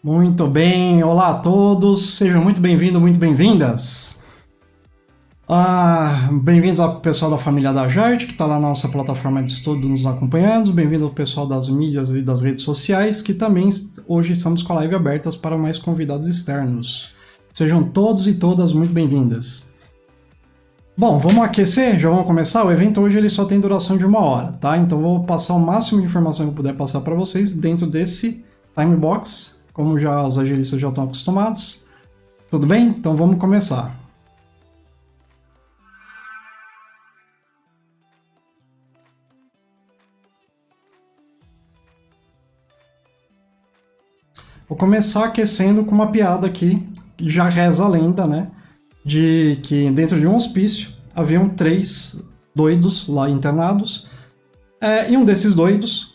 Muito bem, olá a todos, sejam muito bem-vindos, muito bem-vindas. Bem-vindos ao pessoal da família da Jarte, que está lá na nossa plataforma de estudo nos acompanhando. Bem-vindo ao pessoal das mídias e das redes sociais, que também hoje estamos com a live abertas para mais convidados externos. Sejam todos e todas muito bem-vindas. Bom, vamos aquecer? Já vamos começar? O evento hoje ele só tem duração de 1 hora, tá? Então vou passar o máximo de informação que eu puder passar para vocês dentro desse time box, como já os agilistas já estão acostumados. Tudo bem? Então vamos começar. Vou começar aquecendo com uma piada aqui, que já reza a lenda, né? De que dentro de um hospício haviam 3 doidos lá internados, e um desses doidos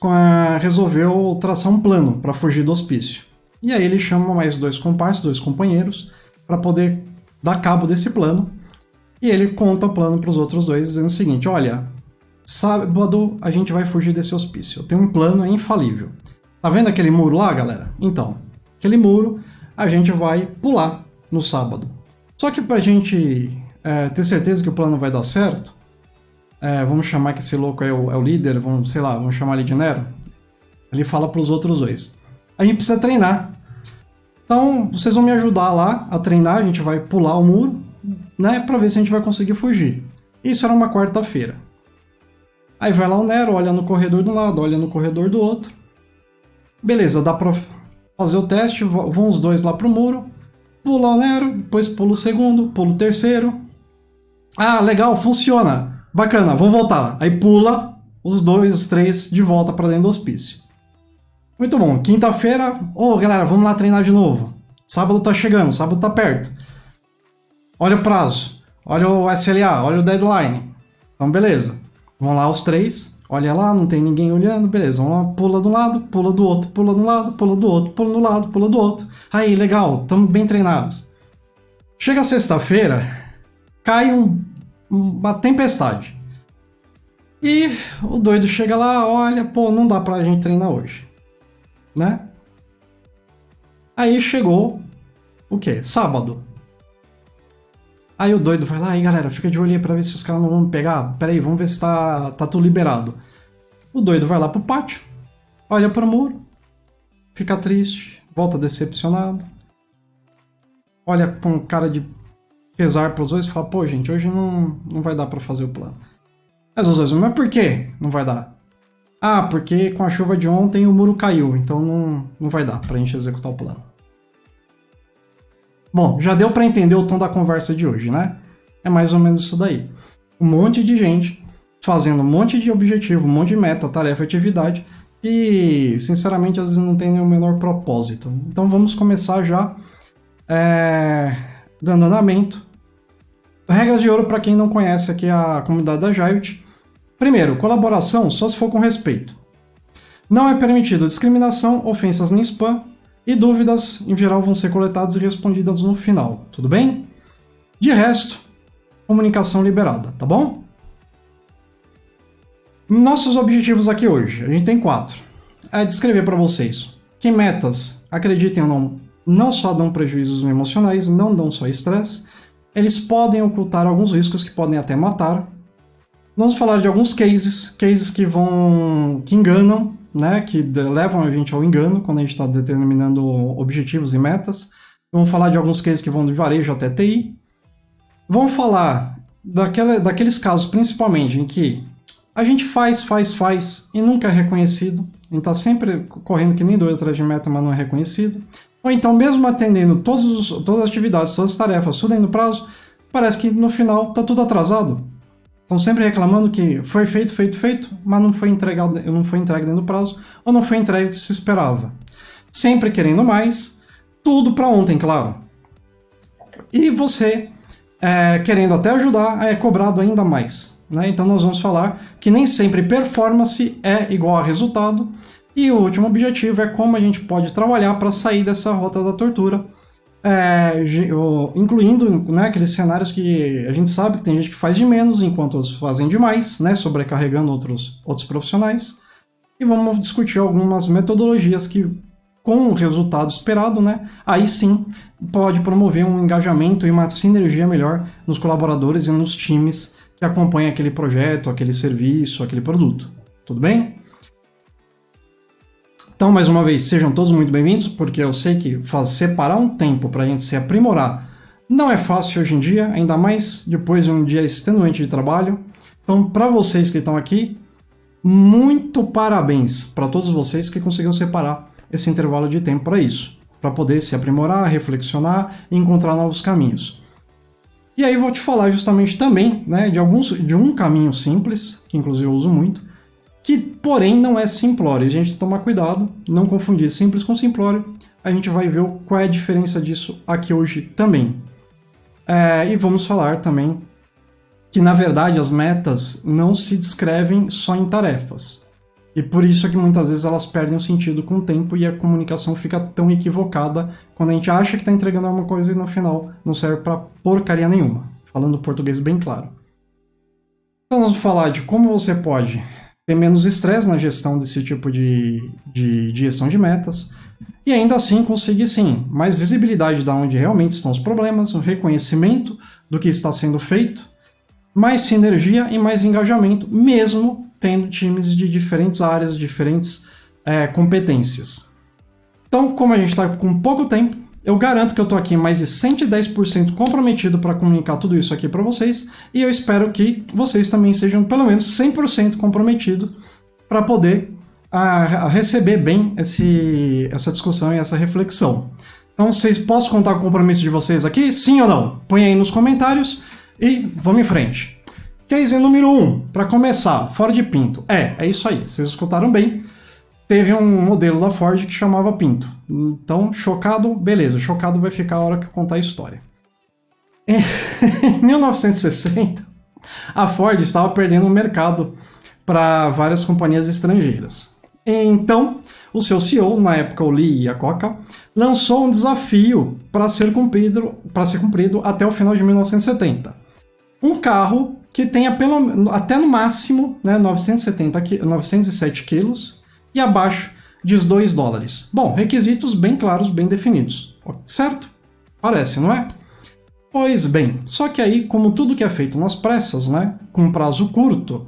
resolveu traçar um plano para fugir do hospício. E aí ele chama mais 2 comparsas, 2 companheiros, para poder dar cabo desse plano. E ele conta o plano para os outros 2, dizendo o seguinte: olha, sábado a gente vai fugir desse hospício. Eu tenho um plano, é infalível. Tá vendo aquele muro lá, galera? Então, aquele muro a gente vai pular no sábado. Só que pra gente ter certeza que o plano vai dar certo, vamos chamar que esse louco é o líder, vamos chamar ele de Nero. Ele fala pros outros 2. A gente precisa treinar. Então, vocês vão me ajudar lá a treinar, a gente vai pular o muro, né, para ver se a gente vai conseguir fugir. Isso era uma quarta-feira. Aí vai lá o Nero, olha no corredor de um lado, olha no corredor do outro. Beleza, dá pra fazer o teste, vão os dois lá pro muro. Pula o Nero, depois pula o segundo, pula o terceiro. Ah, legal, funciona. Bacana, vou voltar. Aí pula os dois, os três de volta para dentro do hospício. Muito bom, quinta-feira, galera, vamos lá treinar de novo. Sábado tá chegando, sábado tá perto. Olha o prazo, olha o SLA, olha o deadline. Então beleza, vão lá os três, olha lá, não tem ninguém olhando, beleza, vamos lá, pula de um lado, pula do outro, pula de um lado, pula do outro, pula do lado, pula do outro. Aí, legal, estamos bem treinados. Chega sexta-feira, cai uma tempestade. E o doido chega lá, olha, pô, não dá pra gente treinar hoje, né? Aí chegou o quê? Sábado. Aí o doido vai lá, aí galera, fica de olho aí pra ver se os caras não vão me pegar. Pera aí, vamos ver se tá tudo liberado. O doido vai lá pro pátio, olha pro muro, fica triste, volta decepcionado, olha com cara de pesar pros dois e fala, pô gente, hoje não vai dar pra fazer o plano. Mas os dois, mas por que não vai dar? Ah, porque com a chuva de ontem o muro caiu, então não vai dar pra gente executar o plano. Bom, já deu pra entender o tom da conversa de hoje, né? É mais ou menos isso daí. Um monte de gente fazendo um monte de objetivo, um monte de meta, tarefa, atividade e, sinceramente, às vezes não tem nem o menor propósito. Então vamos começar já dando andamento. Regras de ouro para quem não conhece aqui a comunidade da Giant. Primeiro, colaboração só se for com respeito. Não é permitido discriminação, ofensas nem spam, e dúvidas, em geral, vão ser coletadas e respondidas no final, tudo bem? De resto, comunicação liberada, tá bom? Nossos objetivos aqui hoje, a gente tem 4. É descrever para vocês que metas, acreditem ou não só dão prejuízos emocionais, não dão só estresse, eles podem ocultar alguns riscos que podem até matar. Vamos falar de alguns cases que enganam, né, que levam a gente ao engano quando a gente está determinando objetivos e metas. Vamos falar de alguns cases que vão de varejo até TI. Vamos falar daqueles casos, principalmente, em que a gente faz e nunca é reconhecido. A gente está sempre correndo que nem doido atrás de meta, mas não é reconhecido. Ou então, mesmo atendendo todas as atividades, todas as tarefas, tudo no prazo, parece que no final está tudo atrasado. Estão sempre reclamando que foi feito, mas não foi entregue dentro do prazo, ou não foi entregue o que se esperava. Sempre querendo mais, tudo para ontem, claro. E você, querendo até ajudar, é cobrado ainda mais, né? Então nós vamos falar que nem sempre performance é igual a resultado, e o último objetivo é como a gente pode trabalhar para sair dessa rota da tortura, incluindo, né, aqueles cenários que a gente sabe que tem gente que faz de menos enquanto outros fazem demais, né, sobrecarregando outros profissionais. E vamos discutir algumas metodologias que, com o resultado esperado, né, aí sim pode promover um engajamento e uma sinergia melhor nos colaboradores e nos times que acompanham aquele projeto, aquele serviço, aquele produto. Tudo bem? Então, mais uma vez, sejam todos muito bem-vindos, porque eu sei que separar um tempo para a gente se aprimorar não é fácil hoje em dia, ainda mais depois de um dia extenuante de trabalho. Então, para vocês que estão aqui, muito parabéns para todos vocês que conseguiram separar esse intervalo de tempo para isso, para poder se aprimorar, reflexionar e encontrar novos caminhos. E aí vou te falar justamente também, né, de um caminho simples, que inclusive eu uso muito, que, porém, não é simplório. A gente toma cuidado, não confundir simples com simplório. A gente vai ver qual é a diferença disso aqui hoje também. E vamos falar também que, na verdade, as metas não se descrevem só em tarefas. E por isso é que muitas vezes elas perdem o sentido com o tempo e a comunicação fica tão equivocada quando a gente acha que está entregando alguma coisa e no final não serve para porcaria nenhuma. Falando português bem claro. Então nós vamos falar de como você pode ter menos estresse na gestão desse tipo de gestão de metas e ainda assim conseguir, sim, mais visibilidade de onde realmente estão os problemas, o reconhecimento do que está sendo feito, mais sinergia e mais engajamento, mesmo tendo times de diferentes áreas, diferentes competências. Então, como a gente está com pouco tempo, eu garanto que eu tô aqui mais de 110% comprometido para comunicar tudo isso aqui para vocês, e eu espero que vocês também sejam pelo menos 100% comprometidos para poder receber bem essa discussão e essa reflexão. Então, posso contar com o compromisso de vocês aqui? Sim ou não? Põe aí nos comentários e vamos em frente. Case número 1, para começar, Ford Pinto. É isso aí, vocês escutaram bem. Teve um modelo da Ford que chamava Pinto. Então, chocado, beleza, chocado vai ficar a hora que eu contar a história. Em 1960, a Ford estava perdendo o mercado para várias companhias estrangeiras. Então, o seu CEO, na época o Lee Iacocca, lançou um desafio para ser cumprido até o final de 1970. Um carro que tenha até no máximo, né, 907 quilos e abaixo de $2. Bom, requisitos bem claros, bem definidos, certo? Parece, não é? Pois bem, só que aí, como tudo que é feito nas pressas, né, com um prazo curto,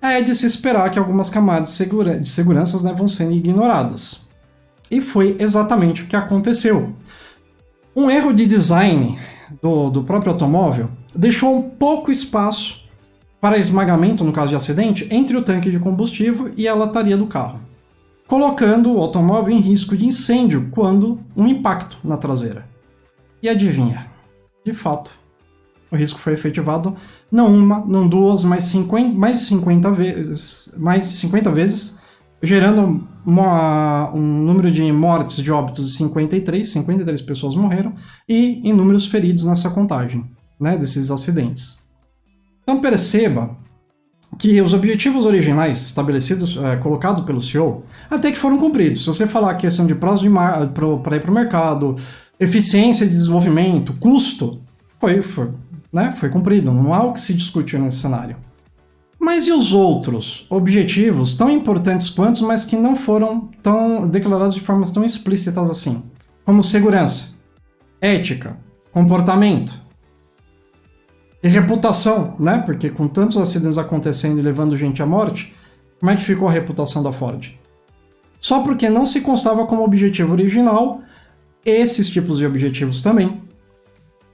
é de se esperar que algumas camadas de segurança, né, vão sendo ignoradas. E foi exatamente o que aconteceu. Um erro de design do próprio automóvel deixou um pouco espaço para esmagamento, no caso de acidente, entre o tanque de combustível e a lataria do carro, colocando o automóvel em risco de incêndio quando um impacto na traseira. E adivinha? De fato, o risco foi efetivado não uma, não duas, mas mais de 50 vezes, gerando um número de mortes, de óbitos de 53 pessoas morreram, e inúmeros feridos nessa contagem, né, desses acidentes. Então perceba que os objetivos originais estabelecidos, colocados pelo CEO, até que foram cumpridos. Se você falar a questão de prazo para ir para o mercado, eficiência de desenvolvimento, custo, foi cumprido. Não há o que se discutir nesse cenário. Mas e os outros objetivos, tão importantes quanto, mas que não foram tão declarados de formas tão explícitas assim? Como segurança, ética, comportamento e reputação, né? Porque com tantos acidentes acontecendo e levando gente à morte, como é que ficou a reputação da Ford? Só porque não se constava como objetivo original esses tipos de objetivos também.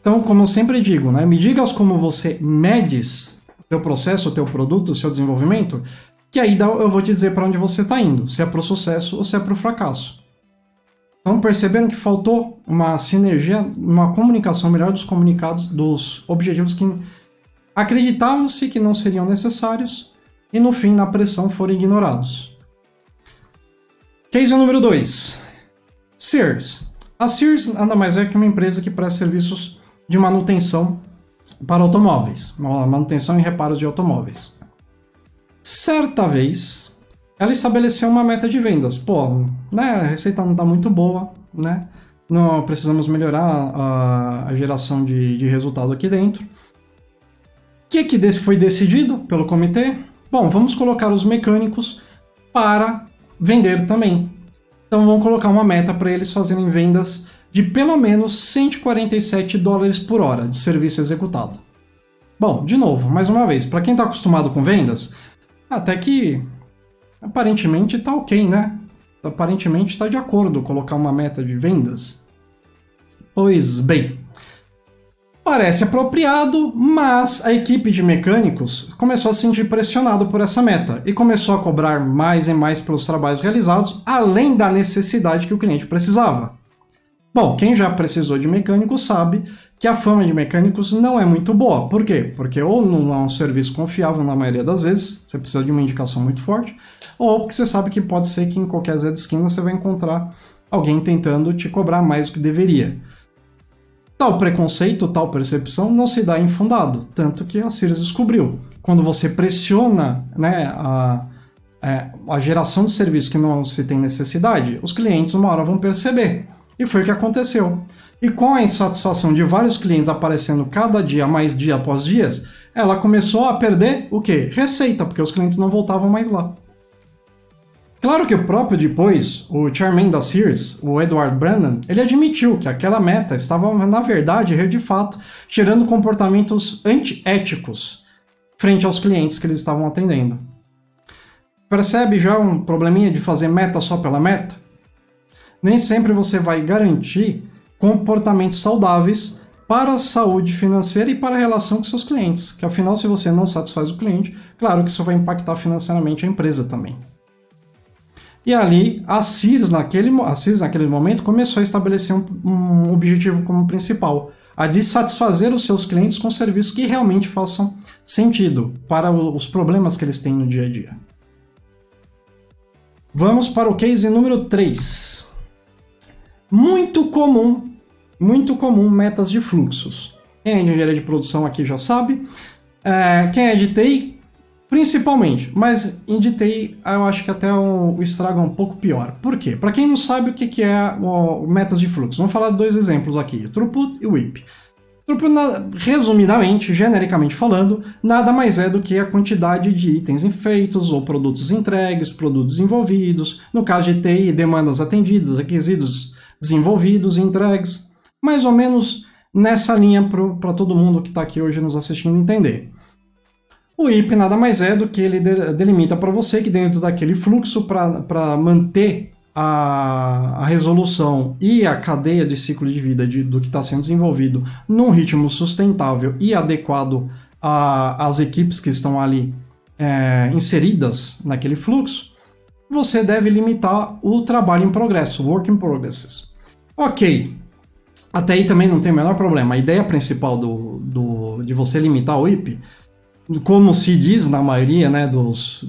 Então, como eu sempre digo, né? Me digas como você medes o teu processo, o teu produto, o seu desenvolvimento, que aí eu vou te dizer para onde você está indo, se é para o sucesso ou se é para o fracasso. Então, percebendo que faltou uma sinergia, uma comunicação melhor dos comunicados, dos objetivos que acreditavam-se que não seriam necessários e, no fim, na pressão, foram ignorados. Case número 2. Sears. A Sears nada mais é que uma empresa que presta serviços de manutenção para automóveis, manutenção e reparos de automóveis. Certa vez, ela estabeleceu uma meta de vendas. Pô, né, a receita não está muito boa, né? Não precisamos melhorar a geração de resultado aqui dentro. O que foi decidido pelo comitê? Bom, vamos colocar os mecânicos para vender também. Então vamos colocar uma meta para eles fazerem vendas de pelo menos $147 por hora de serviço executado. Bom, de novo, mais uma vez, para quem está acostumado com vendas, até que aparentemente está ok, né? Aparentemente está de acordo colocar uma meta de vendas. Pois bem, parece apropriado, mas a equipe de mecânicos começou a se sentir pressionado por essa meta e começou a cobrar mais e mais pelos trabalhos realizados, além da necessidade que o cliente precisava. Bom, quem já precisou de mecânico sabe que a fama de mecânicos não é muito boa. Por quê? Porque ou não é um serviço confiável na maioria das vezes, você precisa de uma indicação muito forte, ou porque você sabe que pode ser que em qualquer zé de esquina você vai encontrar alguém tentando te cobrar mais do que deveria. Tal preconceito, tal percepção não se dá infundado, tanto que a Sears descobriu. Quando você pressiona, né, a geração de serviço que não se tem necessidade, os clientes uma hora vão perceber. E foi o que aconteceu. E com a insatisfação de vários clientes aparecendo cada dia, mais dia após dia, ela começou a perder o quê? Receita, porque os clientes não voltavam mais lá. Claro que o próprio depois, o chairman da Sears, o Edward Brennan, ele admitiu que aquela meta estava, na verdade, de fato, gerando comportamentos antiéticos frente aos clientes que eles estavam atendendo. Percebe já um probleminha de fazer meta só pela meta? Nem sempre você vai garantir comportamentos saudáveis para a saúde financeira e para a relação com seus clientes. Que afinal, se você não satisfaz o cliente, claro que isso vai impactar financeiramente a empresa também. E ali, a Sears, naquele momento, começou a estabelecer um objetivo como principal, a de satisfazer os seus clientes com serviços que realmente façam sentido para os problemas que eles têm no dia a dia. Vamos para o case número 3. Muito comum, metas de fluxos. Quem é de engenharia de produção aqui já sabe. Quem é de TI, principalmente, mas em de TI eu acho que até o estrago é um pouco pior. Por quê? Para quem não sabe o que é metas de fluxo, vamos falar de 2 exemplos aqui, Throughput e WIP. Throughput, resumidamente, genericamente falando, nada mais é do que a quantidade de itens feitos ou produtos entregues, produtos desenvolvidos, no caso de TI, demandas atendidas, requisitos desenvolvidos e entregues, mais ou menos nessa linha para todo mundo que está aqui hoje nos assistindo entender. O WIP nada mais é do que ele delimita para você que dentro daquele fluxo, para manter a resolução e a cadeia de ciclo de vida do que está sendo desenvolvido num ritmo sustentável e adequado às equipes que estão ali inseridas naquele fluxo, você deve limitar o trabalho em progresso, work in progress. Ok, até aí também não tem o menor problema. A ideia principal de você limitar o WIP, como se diz na maioria, né, dos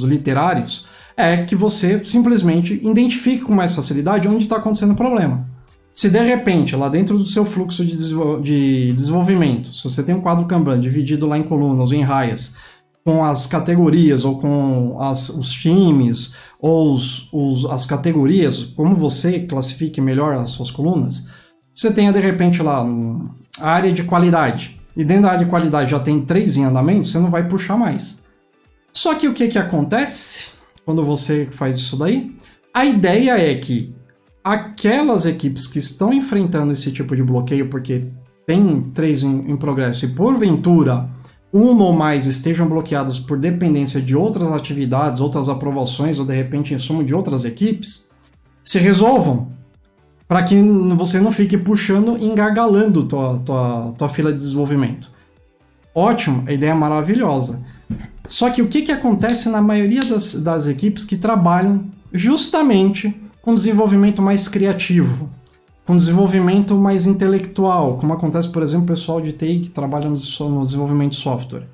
literários, é que você simplesmente identifique com mais facilidade onde está acontecendo o problema. Se de repente, lá dentro do seu fluxo de desenvolvimento, se você tem um quadro Kanban dividido lá em colunas ou em raias, com as categorias ou com os times ou as categorias, como você classifique melhor as suas colunas, você tenha de repente lá a área de qualidade. E dentro da área de qualidade já tem 3 em andamento, você não vai puxar mais. Só que o que acontece quando você faz isso daí? A ideia é que aquelas equipes que estão enfrentando esse tipo de bloqueio, porque tem 3 em progresso e porventura uma ou mais estejam bloqueadas por dependência de outras atividades, outras aprovações ou de repente em suma de outras equipes, se resolvam. Para que você não fique puxando e engargalando tua fila de desenvolvimento. Ótimo, a ideia é maravilhosa. Só que o que acontece na maioria das equipes que trabalham justamente com desenvolvimento mais criativo, com desenvolvimento mais intelectual, como acontece, por exemplo, o pessoal de TI que trabalha no desenvolvimento de software.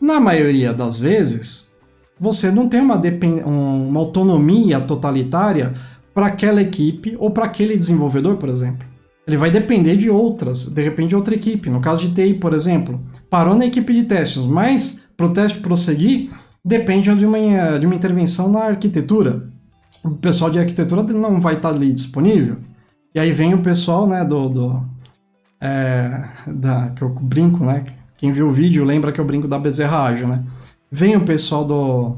Na maioria das vezes, você não tem uma autonomia totalitária para aquela equipe ou para aquele desenvolvedor, por exemplo. Ele vai depender de outras, de repente de outra equipe. No caso de TI, por exemplo, parou na equipe de testes, mas para o teste prosseguir, depende de uma intervenção na arquitetura. O pessoal de arquitetura não vai estar ali disponível. E aí vem o pessoal, né, que eu brinco, né? Quem viu o vídeo lembra que eu brinco da Bezerra Ágil, né? Vem o pessoal do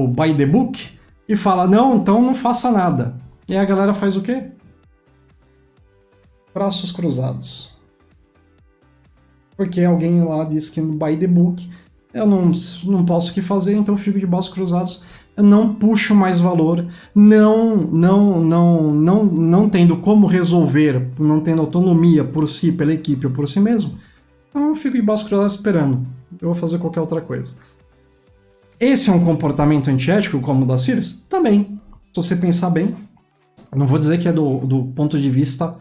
By the Book e fala, não, então não faça nada. E aí a galera faz o quê? Braços cruzados. Porque alguém lá disse que no By the Book eu não posso o que fazer, então eu fico de braços cruzados. Eu não puxo mais valor, não tendo como resolver, não tendo autonomia por si, pela equipe ou por si mesmo. Então eu fico de braços cruzados esperando. Eu vou fazer qualquer outra coisa. Esse é um comportamento antiético, como o da Sears? Também. Se você pensar bem, não vou dizer que é do ponto de vista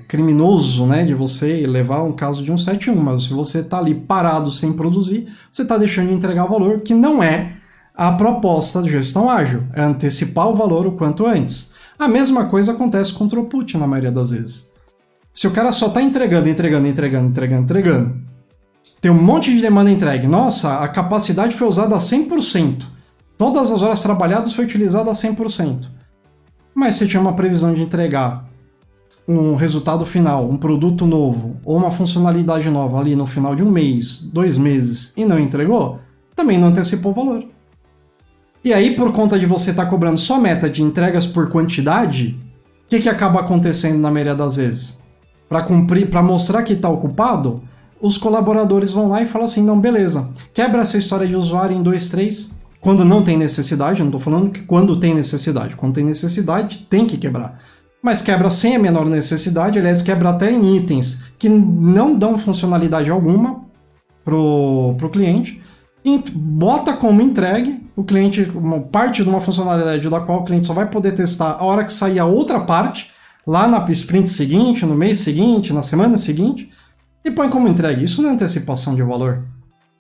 criminoso, né, de você levar um caso de 171, mas se você está ali parado sem produzir, você está deixando de entregar valor, que não é a proposta de gestão ágil, é antecipar o valor o quanto antes. A mesma coisa acontece com o throughput na maioria das vezes. Se o cara só está entregando, tem um monte de demanda entregue. Nossa, a capacidade foi usada a 100%. Todas as horas trabalhadas foi utilizada a 100%. Mas se tinha uma previsão de entregar um resultado final, um produto novo, ou uma funcionalidade nova ali no final de 1 mês, 2 meses, e não entregou, também não antecipou o valor. E aí, por conta de você estar cobrando só meta de entregas por quantidade, o que acaba acontecendo na maioria das vezes? Para mostrar que está ocupado, os colaboradores vão lá e falam assim, não, beleza, quebra essa história de usuário em 2, 3, Quando não tem necessidade, eu não estou falando que quando tem necessidade. Quando tem necessidade, tem que quebrar. Mas quebra sem a menor necessidade, aliás, quebra até em itens que não dão funcionalidade alguma pro cliente, e bota como entregue, o cliente, uma parte de uma funcionalidade da qual o cliente só vai poder testar a hora que sair a outra parte, lá na sprint seguinte, no mês seguinte, na semana seguinte, e põe como entregue. Isso não é antecipação de valor.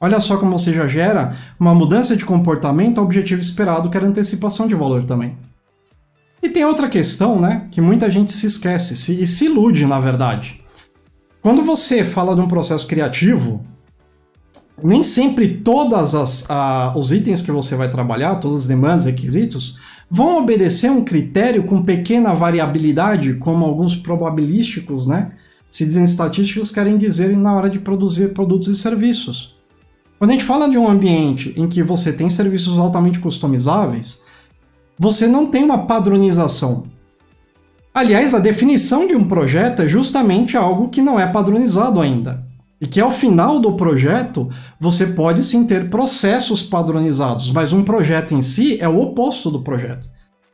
Olha só como você já gera uma mudança de comportamento ao objetivo esperado, que era antecipação de valor também. E tem outra questão, né, que muita gente se esquece e se ilude, na verdade. Quando você fala de um processo criativo, nem sempre todos os itens que você vai trabalhar, todas as demandas, requisitos, vão obedecer um critério com pequena variabilidade, como alguns probabilísticos, né, se dizem estatísticos, querem dizer na hora de produzir produtos e serviços. Quando a gente fala de um ambiente em que você tem serviços altamente customizáveis, você não tem uma padronização. Aliás, a definição de um projeto é justamente algo que não é padronizado ainda. E que ao final do projeto, você pode sim ter processos padronizados, mas um projeto em si é o oposto do projeto,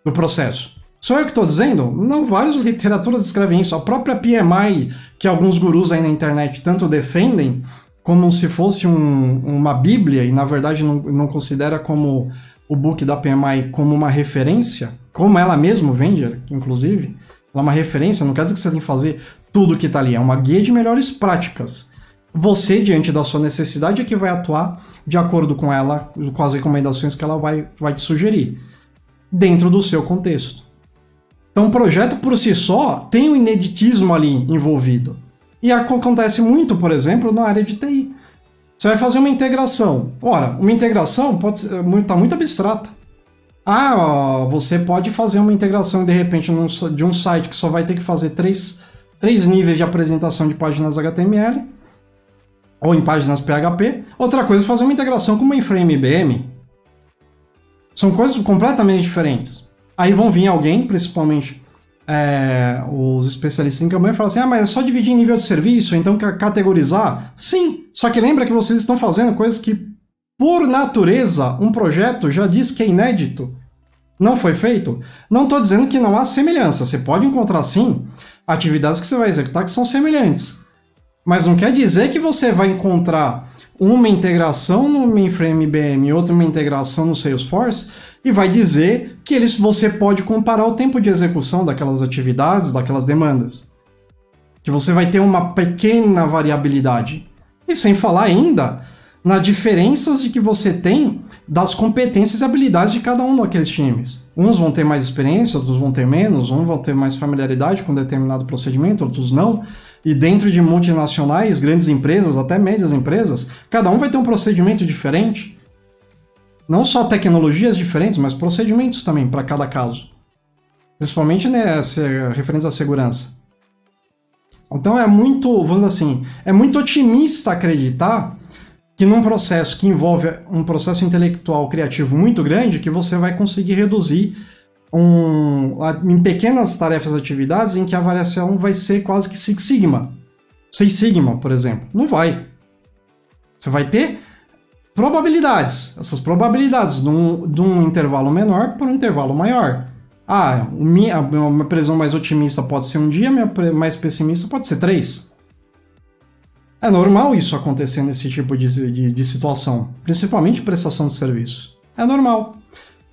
do processo. Sou eu que estou dizendo? Não, várias literaturas escrevem isso. A própria PMI, que alguns gurus aí na internet tanto defendem, como se fosse uma bíblia, e na verdade não considera como o book da PMI como uma referência, como ela mesma vende, inclusive, ela é uma referência, não quer dizer que você tem que fazer tudo que está ali, é uma guia de melhores práticas. Você, diante da sua necessidade, é que vai atuar de acordo com ela, com as recomendações que ela vai te sugerir, dentro do seu contexto. Então, o projeto por si só tem um ineditismo ali envolvido. E acontece muito, por exemplo, na área de TI. Você vai fazer uma integração. Ora, uma integração está muito abstrata. Você pode fazer uma integração, de repente, de um site que só vai ter que fazer três níveis de apresentação de páginas HTML, ou em páginas PHP. Outra coisa é fazer uma integração com uma mainframe IBM. São coisas completamente diferentes. Aí vão vir alguém, principalmente os especialistas em campanha, e falar assim, mas é só dividir em nível de serviço, então categorizar? Sim, só que lembra que vocês estão fazendo coisas que, por natureza, um projeto já diz que é inédito. Não foi feito? Não estou dizendo que não há semelhança. Você pode encontrar, sim, atividades que você vai executar que são semelhantes. Mas não quer dizer que você vai encontrar uma integração no mainframe IBM e outra uma integração no Salesforce e vai dizer que você pode comparar o tempo de execução daquelas atividades, daquelas demandas. Que você vai ter uma pequena variabilidade. E sem falar ainda nas diferenças de que você tem das competências e habilidades de cada um daqueles times. Uns vão ter mais experiência, outros vão ter menos, uns vão ter mais familiaridade com determinado procedimento, outros não. E dentro de multinacionais, grandes empresas, até médias empresas, cada um vai ter um procedimento diferente. Não só tecnologias diferentes, mas procedimentos também para cada caso. Principalmente, né, referentes à segurança. Então é muito, vamos dizer assim, é muito otimista acreditar que num processo que envolve um processo intelectual criativo muito grande, que você vai conseguir reduzir em pequenas tarefas e atividades em que a variação vai ser quase que Six Sigma. Seis Sigma, por exemplo. Não vai. Você vai ter probabilidades. Essas probabilidades de um intervalo menor para um intervalo maior. Minha previsão mais otimista pode ser um dia, minha mais pessimista pode ser 3. É normal isso acontecer nesse tipo de situação, principalmente prestação de serviços. É normal.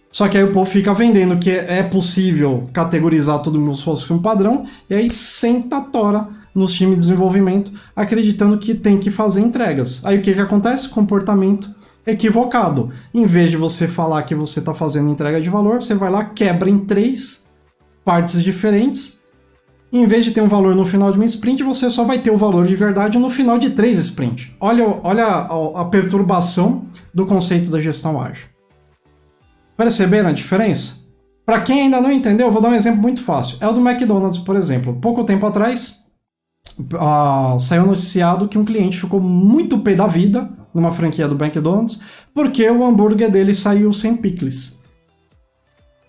Só que aí o povo fica vendendo que é possível categorizar tudo como se fosse um padrão, e aí senta a tora nos times de desenvolvimento, acreditando que tem que fazer entregas. Aí o que acontece? Comportamento equivocado. Em vez de você falar que você está fazendo entrega de valor, você vai lá, quebra em 3 partes diferentes. Em vez de ter um valor no final de uma sprint, você só vai ter o valor de verdade no final de 3 sprints. Olha a perturbação do conceito da gestão ágil. Perceberam a diferença? Para quem ainda não entendeu, eu vou dar um exemplo muito fácil. É o do McDonald's, por exemplo. Pouco tempo atrás, saiu noticiado que um cliente ficou muito pé da vida numa franquia do McDonald's porque o hambúrguer dele saiu sem picles.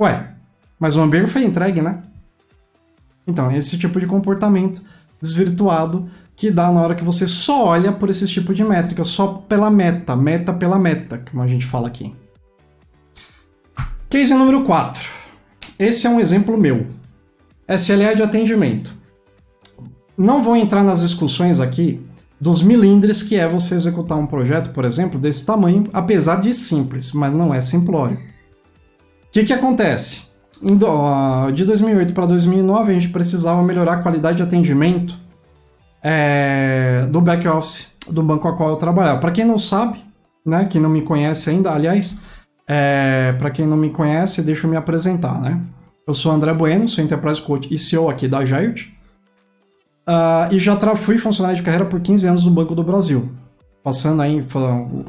Ué, mas o hambúrguer foi entregue, né? Então, esse tipo de comportamento desvirtuado que dá na hora que você só olha por esse tipo de métrica, só pela meta pela meta, como a gente fala aqui. Case número 4. Esse é um exemplo meu. SLA de atendimento. Não vou entrar nas discussões aqui dos milindres que é você executar um projeto, por exemplo, desse tamanho, apesar de simples, mas não é simplório. O que acontece? De 2008 para 2009, a gente precisava melhorar a qualidade de atendimento do back-office do banco a qual eu trabalhava. Para quem não sabe, né, que não me conhece ainda, aliás, para quem não me conhece, deixa eu me apresentar, né? Eu sou André Bueno, sou Enterprise Coach e CEO aqui da Agility, e já fui funcionário de carreira por 15 anos no Banco do Brasil, passando aí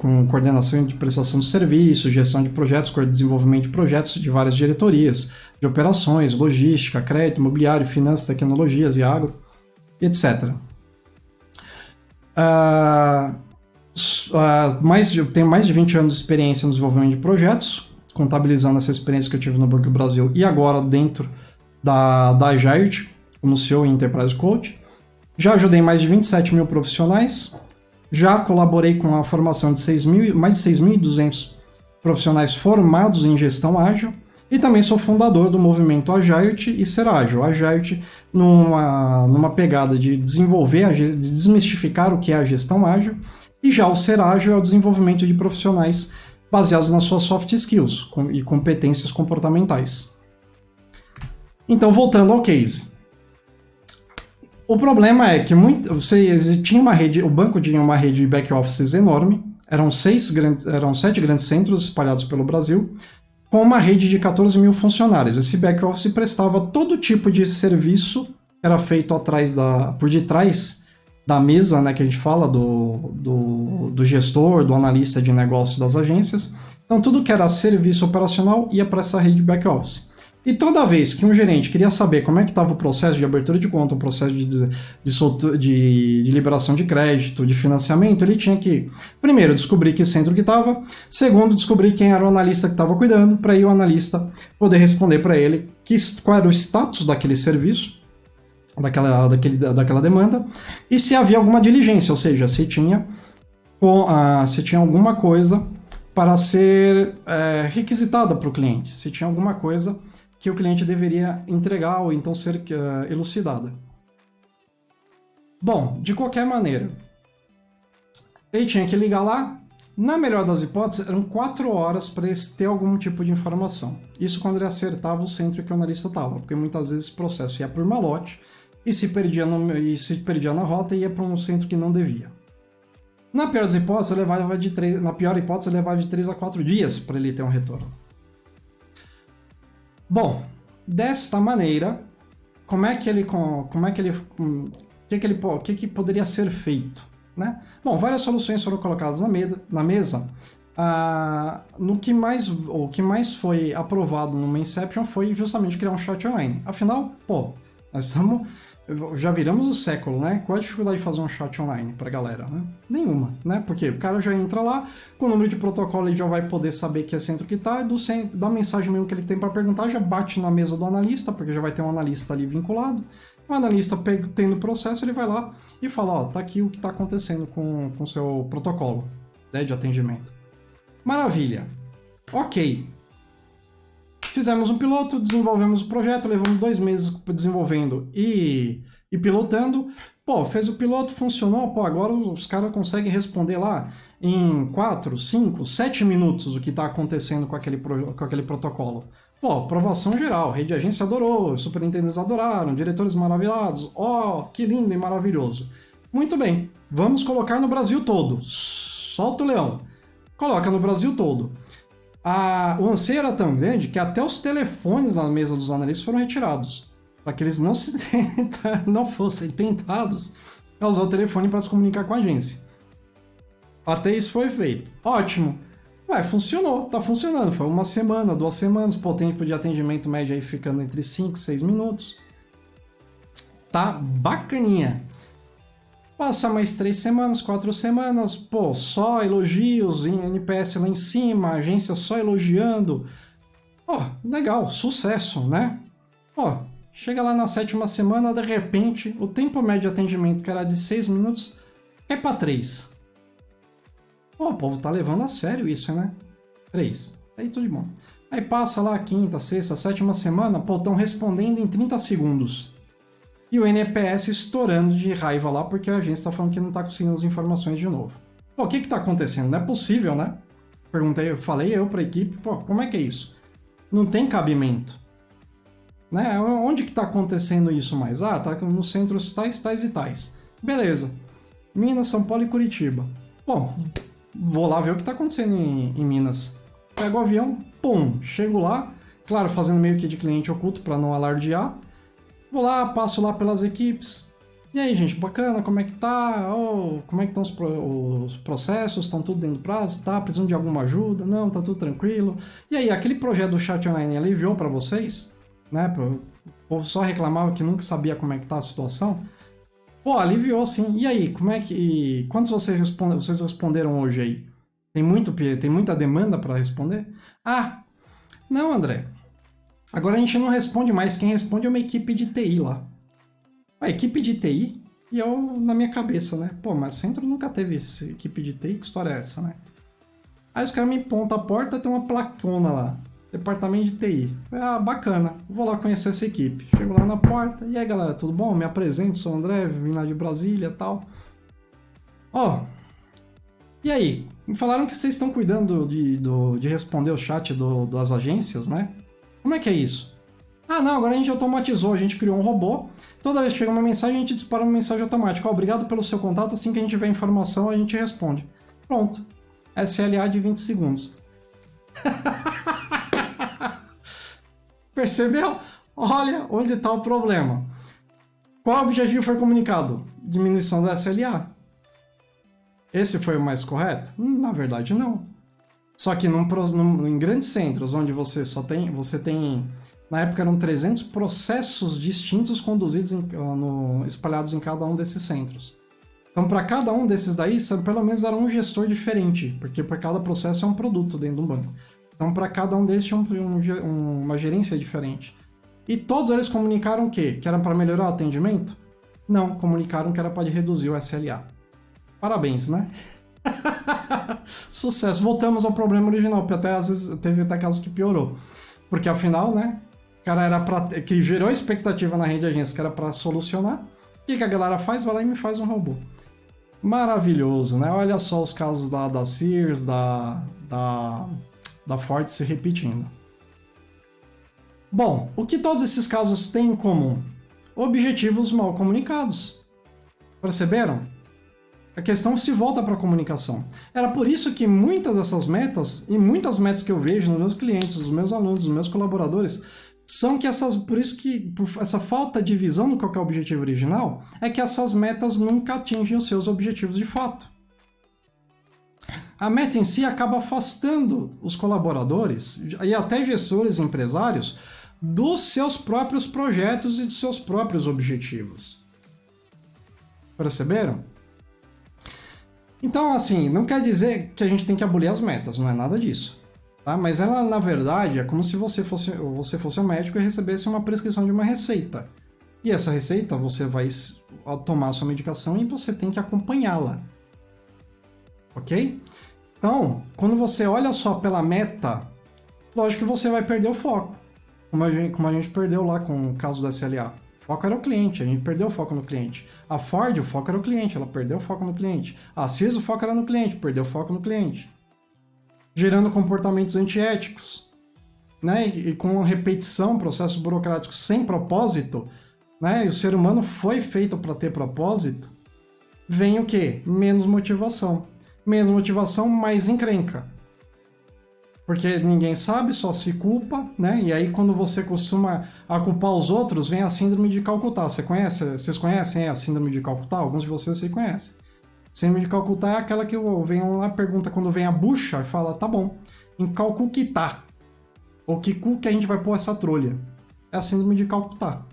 com coordenação de prestação de serviços, gestão de projetos, desenvolvimento de projetos de várias diretorias, de operações, logística, crédito, imobiliário, finanças, tecnologias e agro, etc. Eu tenho mais de 20 anos de experiência no desenvolvimento de projetos, contabilizando essa experiência que eu tive no Banco do Brasil e agora dentro da Agility, como CEO e Enterprise Coach. Já ajudei mais de 27 mil profissionais, já colaborei com a formação de mais de 6.200 profissionais formados em gestão ágil e também sou fundador do movimento Agility e Ser Ágil. Agility numa pegada de desenvolver, de desmistificar o que é a gestão ágil, e já o Ser Ágil é o desenvolvimento de profissionais baseados nas suas soft skills e competências comportamentais. Então, voltando ao case. O problema é que o banco tinha uma rede de back-offices enorme, eram 7 grandes centros espalhados pelo Brasil, com uma rede de 14 mil funcionários. Esse back-office prestava todo tipo de serviço, era feito por detrás da mesa, né, que a gente fala do gestor, do analista de negócios das agências. Então, tudo que era serviço operacional ia para essa rede de back-office. E toda vez que um gerente queria saber como é que estava o processo de abertura de conta, o processo de liberação de crédito, de financiamento, ele tinha que, primeiro, descobrir que centro que estava, segundo, descobrir quem era o analista que estava cuidando, para aí o analista poder responder para ele qual era o status daquele serviço, daquela demanda, e se havia alguma diligência, ou seja, se tinha alguma coisa para ser requisitada para o cliente, se tinha alguma coisa que o cliente deveria entregar ou então ser elucidada. Bom, de qualquer maneira, ele tinha que ligar lá. Na melhor das hipóteses, eram 4 horas para ele ter algum tipo de informação. Isso quando ele acertava o centro que o analista estava, porque muitas vezes esse processo ia por malote e se perdia na rota e ia para um centro que não devia. Na pior das hipóteses, levava de 3 a 4 dias para ele ter um retorno. Bom, desta maneira, o que poderia ser feito, né? Bom, várias soluções foram colocadas na mesa. O que mais foi aprovado no Inception foi justamente criar um chat online. Afinal, já viramos o século, né? Qual a dificuldade de fazer um chat online pra galera, né? Nenhuma, né? Porque o cara já entra lá, com o número de protocolo ele já vai poder saber que é centro que tá, e da mensagem mesmo que ele tem para perguntar, já bate na mesa do analista, porque já vai ter um analista ali vinculado. O analista tendo o processo, ele vai lá e fala, ó, tá aqui o que tá acontecendo com o seu protocolo, né, de atendimento. Maravilha. Ok. Fizemos um piloto, desenvolvemos o projeto, levamos 2 meses desenvolvendo e pilotando. Fez o piloto, funcionou, agora os caras conseguem responder lá em 4, 5, 7 minutos o que está acontecendo com aquele protocolo. Aprovação geral, rede de agência adorou, os superintendentes adoraram, diretores maravilhados, que lindo e maravilhoso. Muito bem, vamos colocar no Brasil todo. Solta o leão. Coloca no Brasil todo. O anseio era tão grande que até os telefones na mesa dos analistas foram retirados, para que eles não fossem tentados a usar o telefone para se comunicar com a agência. Até isso foi feito. Ótimo. Funcionou, tá funcionando. Foi 1 semana, 2 semanas, o tempo de atendimento médio aí ficando entre 5 e 6 minutos. Tá bacaninha. Passa mais 3 semanas, 4 semanas, só elogios, em NPS lá em cima, a agência só elogiando. Legal, sucesso, né? Chega lá na 7ª semana, de repente, o tempo médio de atendimento, que era de 6 minutos, é para 3. O povo tá levando a sério isso, né? 3. Aí tudo de bom. Aí passa lá a quinta, sexta, sétima semana, pô, estão respondendo em 30 segundos. E o NPS estourando de raiva lá porque a agência está falando que não está conseguindo as informações de novo. Pô, o que está acontecendo? Não é possível, né? Falei eu para a equipe, pô, como é que é isso? Não tem cabimento. Né? Onde que está acontecendo isso mais? Ah, tá nos centros tais, tais e tais. Beleza. Minas, São Paulo e Curitiba. Bom, vou lá ver o que está acontecendo em Minas. Pego o avião, pum, chego lá, claro, fazendo meio que de cliente oculto para não alardear. Vou lá, passo lá pelas equipes. E aí, gente, bacana, como é que tá? Oh, como é que estão os processos? Estão tudo dentro do prazo? Tá precisando de alguma ajuda? Não, tá tudo tranquilo. E aí, aquele projeto do chat online aliviou para vocês? Né? O povo só reclamava que nunca sabia como é que tá a situação. Pô, aliviou sim. E aí, como é que... Quantos vocês responderam hoje aí? Tem muita demanda para responder? Ah, não, André. Agora a gente não responde mais. Quem responde é uma equipe de TI lá. A equipe de TI? E eu, na minha cabeça, né? Pô, mas Centro nunca teve essa equipe de TI? Que história é essa, né? Aí os caras me apontam a porta, tem uma placona lá. Departamento de TI. Ah, bacana. Vou lá conhecer essa equipe. Chego lá na porta. E aí, galera, tudo bom? Me apresento, sou o André, vim lá de Brasília e tal. Ó, e aí? Me falaram que vocês estão cuidando de responder o chat das agências, né? Como é que é isso? Ah, não, agora a gente automatizou, a gente criou um robô. Toda vez que chega uma mensagem, a gente dispara uma mensagem automática. Ó, obrigado pelo seu contato, assim que a gente tiver informação, a gente responde. Pronto. SLA de 20 segundos. Percebeu? Olha onde está o problema. Qual objetivo foi comunicado? Diminuição do SLA. Esse foi o mais correto? Na verdade, não. Só que em grandes centros, onde você tem... Na época eram 300 processos distintos conduzidos espalhados em cada um desses centros. Então, para cada um desses daí, pelo menos era um gestor diferente, porque para cada processo é um produto dentro de um banco. Então, para cada um deles tinha uma gerência diferente. E todos eles comunicaram o quê? Que era para melhorar o atendimento? Não, comunicaram que era para reduzir o SLA. Parabéns, né? Sucesso. Voltamos ao problema original, porque às vezes teve até casos que piorou. Porque afinal, né? Cara, que gerou expectativa na rede de agência, que era para solucionar. O que a galera faz? Vai lá e me faz um robô. Maravilhoso, né? Olha só os casos da Sears, da Ford se repetindo. Bom, o que todos esses casos têm em comum? Objetivos mal comunicados. Perceberam? A questão se volta para a comunicação. Era por isso que muitas dessas metas, e muitas metas que eu vejo nos meus clientes, nos meus alunos, nos meus colaboradores, são que por essa falta de visão do qual é o objetivo original, é que essas metas nunca atingem os seus objetivos de fato. A meta em si acaba afastando os colaboradores e até gestores e empresários dos seus próprios projetos e dos seus próprios objetivos. Perceberam? Então, assim, não quer dizer que a gente tem que abolir as metas, não é nada disso. Tá? Mas ela, na verdade, é como se você fosse um médico e recebesse uma prescrição de uma receita. E essa receita, você vai tomar a sua medicação e você tem que acompanhá-la. Ok? Então, quando você olha só pela meta, lógico que você vai perder o foco. Como a gente perdeu lá com o caso do SLA. O foco era o cliente, a gente perdeu o foco no cliente. A Ford, o foco era o cliente, ela perdeu o foco no cliente. A Sears, o foco era no cliente, perdeu o foco no cliente. Gerando comportamentos antiéticos, né? E com repetição, processos burocráticos sem propósito, né? E o ser humano foi feito para ter propósito, vem o quê? Menos motivação. Menos motivação, mais encrenca. Porque ninguém sabe, só se culpa, né? E aí quando você costuma a culpar os outros, vem a síndrome de Calcutá. Vocês conhecem a síndrome de Calcutá? Alguns de vocês se conhecem. Síndrome de Calcutá é aquela que venho lá, pergunta quando vem a bucha, e fala, tá bom, em Calcutá. Ou que cu que a gente vai pôr essa trolha? É a síndrome de Calcutá.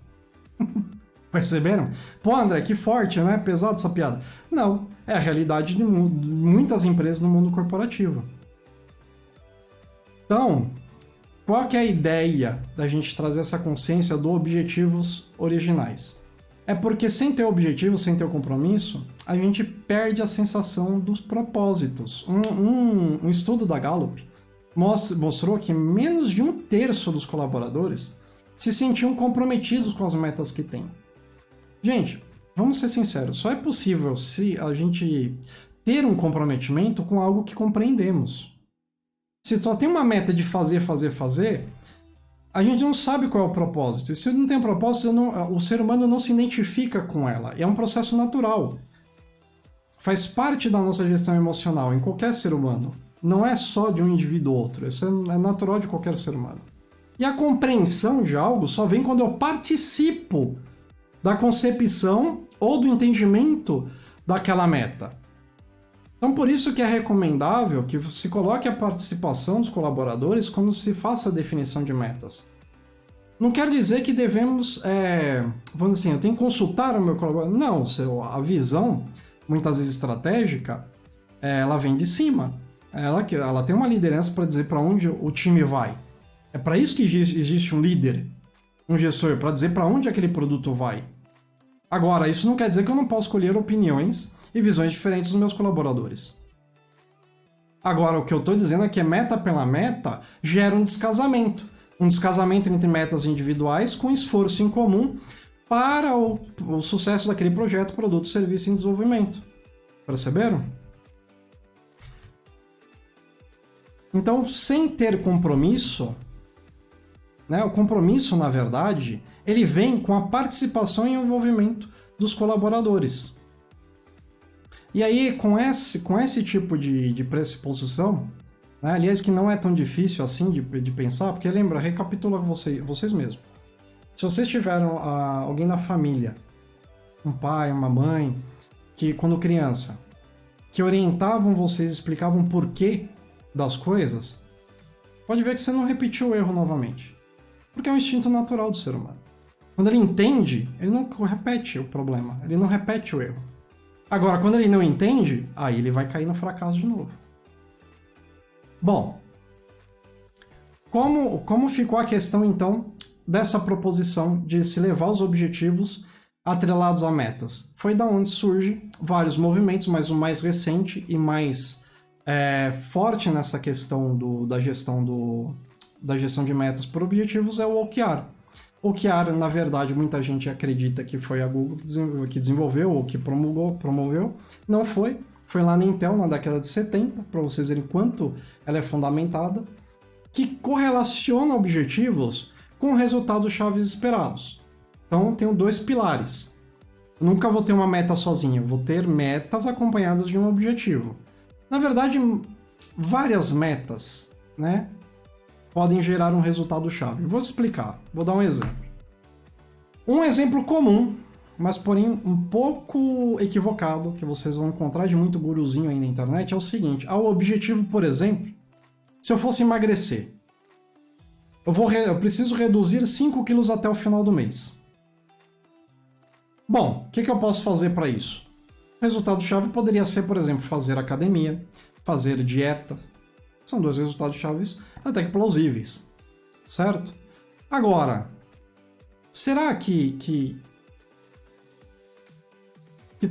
Perceberam? Pô, André, que forte, né? Pesado essa piada. Não, é a realidade de muitas empresas no mundo corporativo. Então, qual que é a ideia da gente trazer essa consciência dos objetivos originais? É porque sem ter objetivo, sem ter o compromisso, a gente perde a sensação dos propósitos. Um estudo da Gallup, mostrou que menos de 1/3 dos colaboradores se sentiam comprometidos com as metas que têm. Gente, vamos ser sinceros, só é possível se a gente ter um comprometimento com algo que compreendemos. Se só tem uma meta de fazer, a gente não sabe qual é o propósito. E se não tem um propósito, o ser humano não se identifica com ela. É um processo natural. Faz parte da nossa gestão emocional em qualquer ser humano. Não é só de um indivíduo ou outro. Isso é natural de qualquer ser humano. E a compreensão de algo só vem quando eu participo da concepção ou do entendimento daquela meta. Então, por isso que é recomendável que se coloque a participação dos colaboradores quando se faça a definição de metas. Não quer dizer que devemos, vamos dizer assim, eu tenho que consultar o meu colaborador. Não, a visão, muitas vezes estratégica, ela vem de cima. Ela tem uma liderança para dizer para onde o time vai. É para isso que existe um líder, um gestor, para dizer para onde aquele produto vai. Agora, isso não quer dizer que eu não posso colher opiniões e visões diferentes dos meus colaboradores. Agora, o que eu estou dizendo é que meta pela meta gera um descasamento. Um descasamento entre metas individuais com esforço em comum para o sucesso daquele projeto, produto, serviço em desenvolvimento. Perceberam? Então, sem ter compromisso, né, o compromisso, na verdade, ele vem com a participação e envolvimento dos colaboradores. E aí, com esse tipo de pressuposição, né, aliás, que não é tão difícil assim de pensar, porque lembra, recapitula vocês mesmos. Se vocês tiveram alguém na família, um pai, uma mãe, que quando criança, que orientavam vocês, explicavam o porquê das coisas, pode ver que você não repetiu o erro novamente. Porque é um instinto natural do ser humano. Quando ele entende, ele não repete o problema, ele não repete o erro. Agora, quando ele não entende, aí ele vai cair no fracasso de novo. Bom, como ficou a questão, então, dessa proposição de se levar os objetivos atrelados a metas? Foi da onde surgem vários movimentos, mas o mais recente e mais forte nessa questão da gestão de metas por objetivos é o OKR. O OKR, na verdade, muita gente acredita que foi a Google que desenvolveu ou que promoveu. Não foi. Foi lá na Intel, na década de 70, para vocês verem quanto ela é fundamentada, que correlaciona objetivos com resultados chaves esperados. Então, tenho 2 pilares. Eu nunca vou ter uma meta sozinha, vou ter metas acompanhadas de um objetivo. Na verdade, várias metas, né, podem gerar um resultado chave. Vou explicar, vou dar um exemplo. Um exemplo comum, mas porém um pouco equivocado, que vocês vão encontrar de muito guruzinho aí na internet, é o seguinte: o objetivo, por exemplo, se eu fosse emagrecer, eu preciso reduzir 5 quilos até o final do mês. Bom, o que eu posso fazer para isso? O resultado-chave poderia ser, por exemplo, fazer academia, fazer dietas. São 2 resultados-chaves até que plausíveis, certo? Agora, será que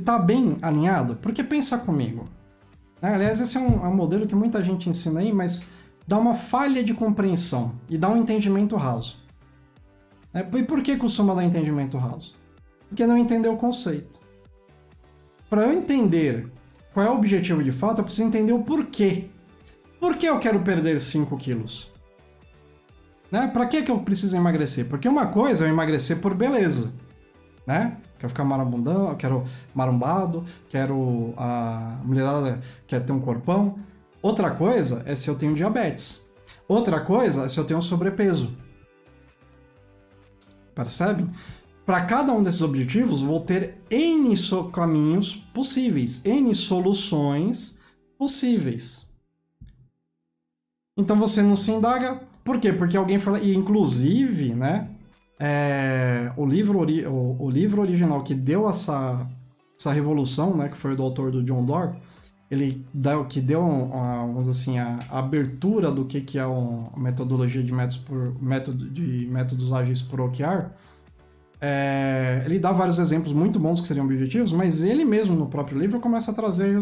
tá bem alinhado? Porque pensa comigo. Aliás, esse é um modelo que muita gente ensina aí, mas dá uma falha de compreensão e dá um entendimento raso. E por que costuma dar entendimento raso? Porque não entendeu o conceito. Para eu entender qual é o objetivo de fato, eu preciso entender o porquê. Por que eu quero perder 5 quilos? Para que eu preciso emagrecer? Porque uma coisa é eu emagrecer por beleza, né? Quero ficar marabundão, quero marombado, quero a mulherada quer ter um corpão. Outra coisa é se eu tenho diabetes. Outra coisa é se eu tenho sobrepeso. Percebem? Para cada um desses objetivos, vou ter N caminhos possíveis, N soluções possíveis. Então você não se indaga. Por quê? Porque alguém fala. E inclusive, né? O livro original que deu essa revolução, né? Que foi do autor do John Doerr, que deu vamos assim, a abertura do que é a metodologia de métodos ágeis por OKR. Ele dá vários exemplos muito bons que seriam objetivos, mas ele mesmo no próprio livro começa a trazer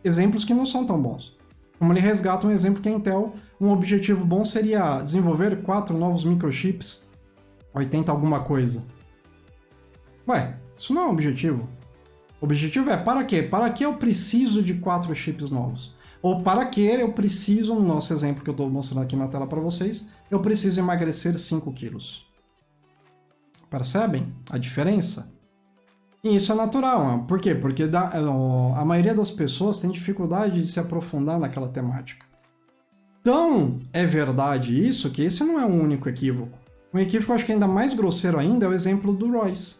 exemplos que não são tão bons. Como ele resgata um exemplo que a Intel, um objetivo bom seria desenvolver 4 novos microchips, 80 alguma coisa. Ué, isso não é um objetivo. O objetivo é para quê? Para que eu preciso de 4 chips novos? Ou para que eu preciso, no nosso exemplo que eu estou mostrando aqui na tela para vocês, eu preciso emagrecer 5 quilos. Percebem a diferença? E isso é natural. Por quê? Porque a maioria das pessoas tem dificuldade de se aprofundar naquela temática. Então, é verdade isso, que esse não é um único equívoco. Um equívoco, acho que ainda mais grosseiro ainda, é o exemplo do Royce,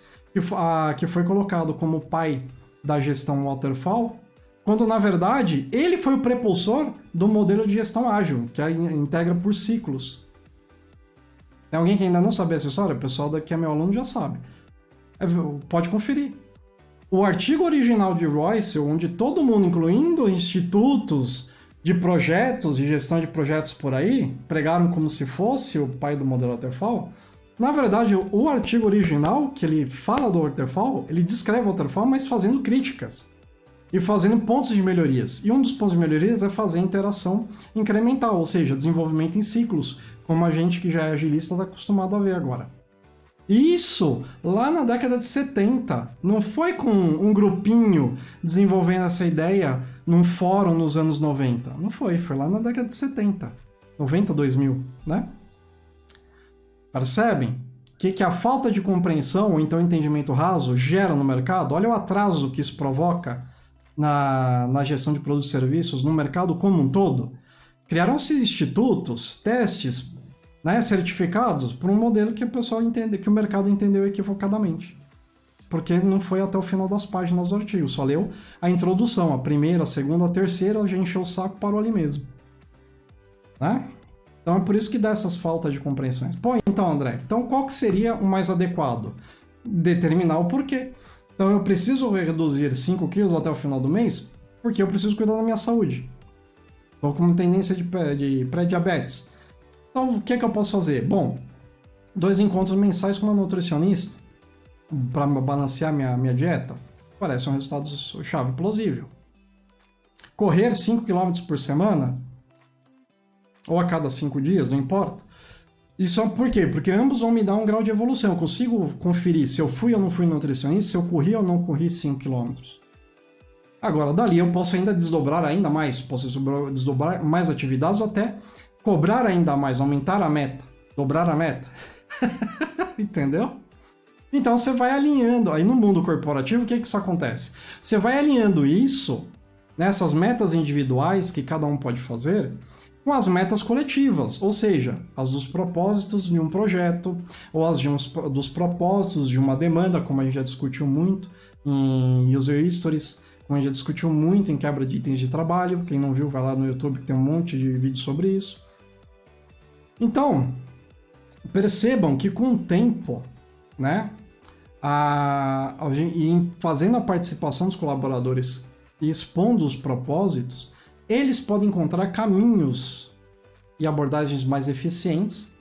que foi colocado como pai da gestão waterfall, quando, na verdade, ele foi o prepulsor do modelo de gestão ágil, que integra por ciclos. Tem alguém que ainda não sabe essa história? O pessoal que é meu aluno já sabe. Pode conferir. O artigo original de Royce, onde todo mundo, incluindo institutos de projetos, de gestão de projetos por aí, pregaram como se fosse o pai do modelo waterfall, na verdade, o artigo original, que ele fala do waterfall, ele descreve o waterfall, mas fazendo críticas e fazendo pontos de melhorias. E um dos pontos de melhorias é fazer interação incremental, ou seja, desenvolvimento em ciclos, como a gente que já é agilista está acostumado a ver agora. Isso lá na década de 70, não foi com um grupinho desenvolvendo essa ideia num fórum nos anos 90. Não foi lá na década de 70, 90, 2000, né? Percebem? Que a falta de compreensão ou então entendimento raso gera no mercado? Olha o atraso que isso provoca na gestão de produtos e serviços no mercado como um todo. Criaram-se institutos, testes, né, certificados por um modelo que o pessoal entende, que o mercado entendeu equivocadamente. Porque não foi até o final das páginas do artigo, só leu a introdução, a primeira, a segunda, a terceira, já encheu o saco, parou ali mesmo. Né? Então é por isso que dá essas faltas de compreensões. Pô, então André, então qual que seria o mais adequado? Determinar o porquê. Então eu preciso reduzir 5 quilos até o final do mês porque eu preciso cuidar da minha saúde. Estou com tendência de pré-diabetes. Então o que é que eu posso fazer? Bom, 2 encontros mensais com uma nutricionista para balancear minha dieta parece um resultado chave plausível. Correr 5 km por semana ou a cada 5 dias, não importa. Isso é por quê? Porque ambos vão me dar um grau de evolução. Eu consigo conferir se eu fui ou não fui nutricionista, se eu corri ou não corri 5 km. Agora, dali eu posso ainda desdobrar ainda mais, posso desdobrar mais atividades ou até cobrar ainda mais, aumentar a meta, dobrar a meta. Entendeu? Então você vai alinhando. Aí no mundo corporativo, o que isso acontece? Você vai alinhando isso, nessas metas individuais que cada um pode fazer, com as metas coletivas, ou seja, as dos propósitos de um projeto, ou as dos propósitos de uma demanda, como a gente já discutiu muito em User Stories, como a gente já discutiu muito em quebra de itens de trabalho. Quem não viu, vai lá no YouTube que tem um monte de vídeos sobre isso. Então, percebam que com o tempo, né, e fazendo a participação dos colaboradores e expondo os propósitos, eles podem encontrar caminhos e abordagens mais eficientes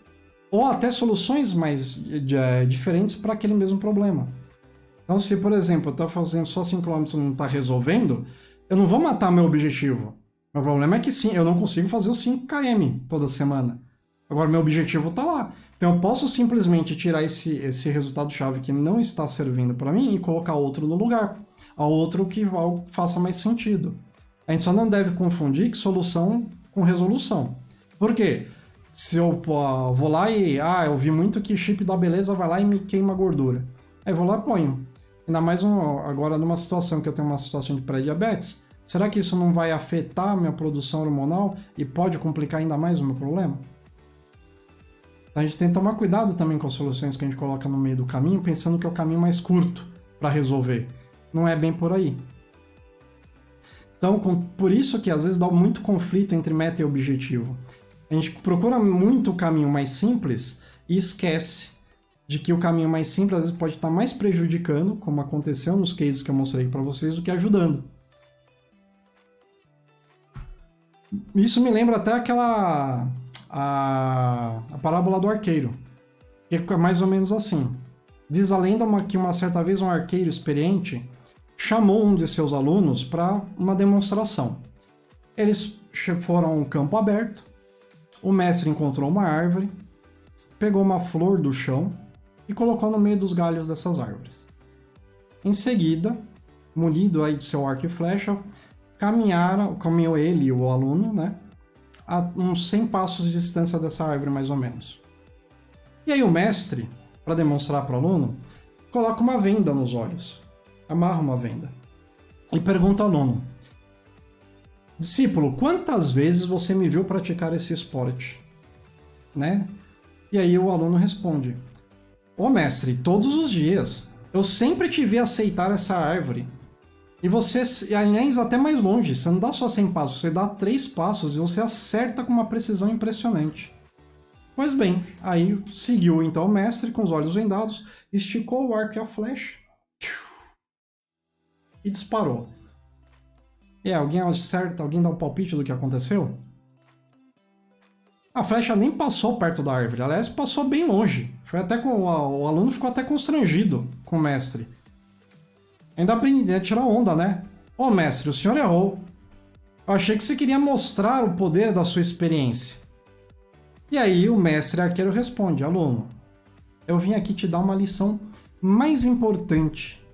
ou até soluções mais diferentes para aquele mesmo problema. Então, se, por exemplo, eu estou fazendo só 5 km e não está resolvendo, eu não vou matar meu objetivo. Meu problema é que sim, eu não consigo fazer os 5 km toda semana. Agora, meu objetivo está lá. Então, eu posso simplesmente tirar esse resultado-chave que não está servindo para mim e colocar outro no lugar. A outro que faça mais sentido. A gente só não deve confundir que solução com resolução. Por quê? Se eu vou lá e... eu vi muito que chip da beleza vai lá e me queima gordura. Aí eu vou lá e ponho. Ainda mais agora numa situação que eu tenho uma situação de pré-diabetes. Será que isso não vai afetar a minha produção hormonal e pode complicar ainda mais o meu problema? Então a gente tem que tomar cuidado também com as soluções que a gente coloca no meio do caminho, pensando que é o caminho mais curto para resolver. Não é bem por aí. Então, por isso que às vezes dá muito conflito entre meta e objetivo. A gente procura muito o caminho mais simples e esquece de que o caminho mais simples às vezes pode estar mais prejudicando, como aconteceu nos cases que eu mostrei para vocês, do que ajudando. Isso me lembra até a parábola do arqueiro, que é mais ou menos assim. Diz a lenda que uma certa vez um arqueiro experiente chamou um de seus alunos para uma demonstração. Eles foram a um campo aberto, o mestre encontrou uma árvore, pegou uma flor do chão e colocou no meio dos galhos dessas árvores. Em seguida, munido aí de seu arco e flecha, caminhou ele e o aluno, né, a uns 100 passos de distância dessa árvore, mais ou menos. E aí o mestre, para demonstrar para o aluno, coloca uma venda nos olhos, amarra uma venda, e pergunta ao aluno: discípulo, quantas vezes você me viu praticar esse esporte? Né? E aí o aluno responde: ô mestre, todos os dias. Eu sempre te vi aceitar essa árvore. E você, aliás, até mais longe. Você não dá só 100 passos, você dá 3 passos e você acerta com uma precisão impressionante. Pois bem, aí seguiu então o mestre com os olhos vendados, esticou o arco e a flecha e disparou. Alguém acerta, alguém dá um palpite do que aconteceu? A flecha nem passou perto da árvore, aliás, passou bem longe. Foi até o aluno ficou até constrangido com o mestre. Ainda aprendi a tirar onda, né? Ô mestre, o senhor errou. Eu achei que você queria mostrar o poder da sua experiência. E aí o mestre arqueiro responde: aluno, eu vim aqui te dar uma lição mais importante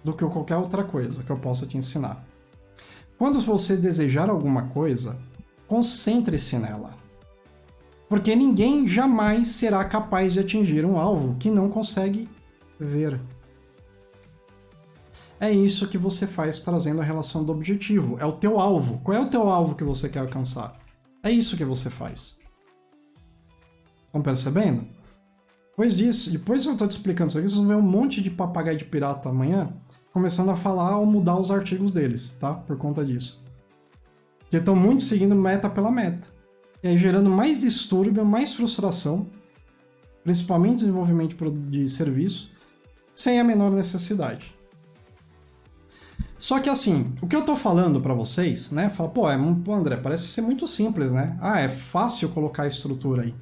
do que qualquer outra coisa que eu possa te ensinar. Quando você desejar alguma coisa, concentre-se nela. Porque ninguém jamais será capaz de atingir um alvo que não consegue ver. É isso que você faz trazendo a relação do objetivo. É o teu alvo. Qual é o teu alvo que você quer alcançar? É isso que você faz. Estão percebendo? Depois disso, depois que eu estou te explicando isso aqui, vocês vão ver um monte de papagaio de pirata amanhã começando a falar ou mudar os artigos deles, tá? Por conta disso. Porque estão muito seguindo meta pela meta. E aí gerando mais distúrbio, mais frustração, principalmente desenvolvimento de serviço, sem a menor necessidade. Só que assim, o que eu tô falando para vocês, né? Fala, pô, André, parece ser muito simples, né? Ah, é fácil colocar a estrutura aí.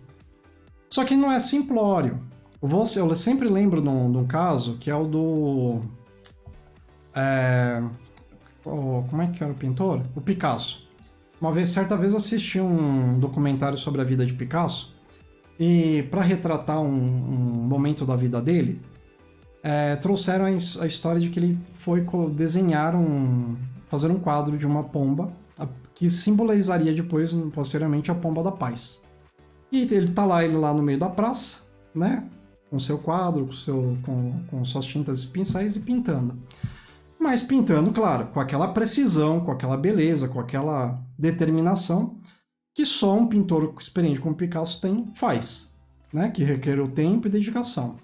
Só que não é simplório. Eu sempre lembro de um caso que é o do... como é que era o pintor? O Picasso. Certa vez eu assisti um documentário sobre a vida de Picasso e para retratar um momento da vida dele, trouxeram a história de que ele foi fazer um quadro de uma pomba que simbolizaria depois, posteriormente, a pomba da paz. E ele lá no meio da praça, né, com seu quadro, com suas tintas e pincéis e pintando. Mas pintando, claro, com aquela precisão, com aquela beleza, com aquela determinação que só um pintor experiente como Picasso faz, né? Que requer o tempo e dedicação.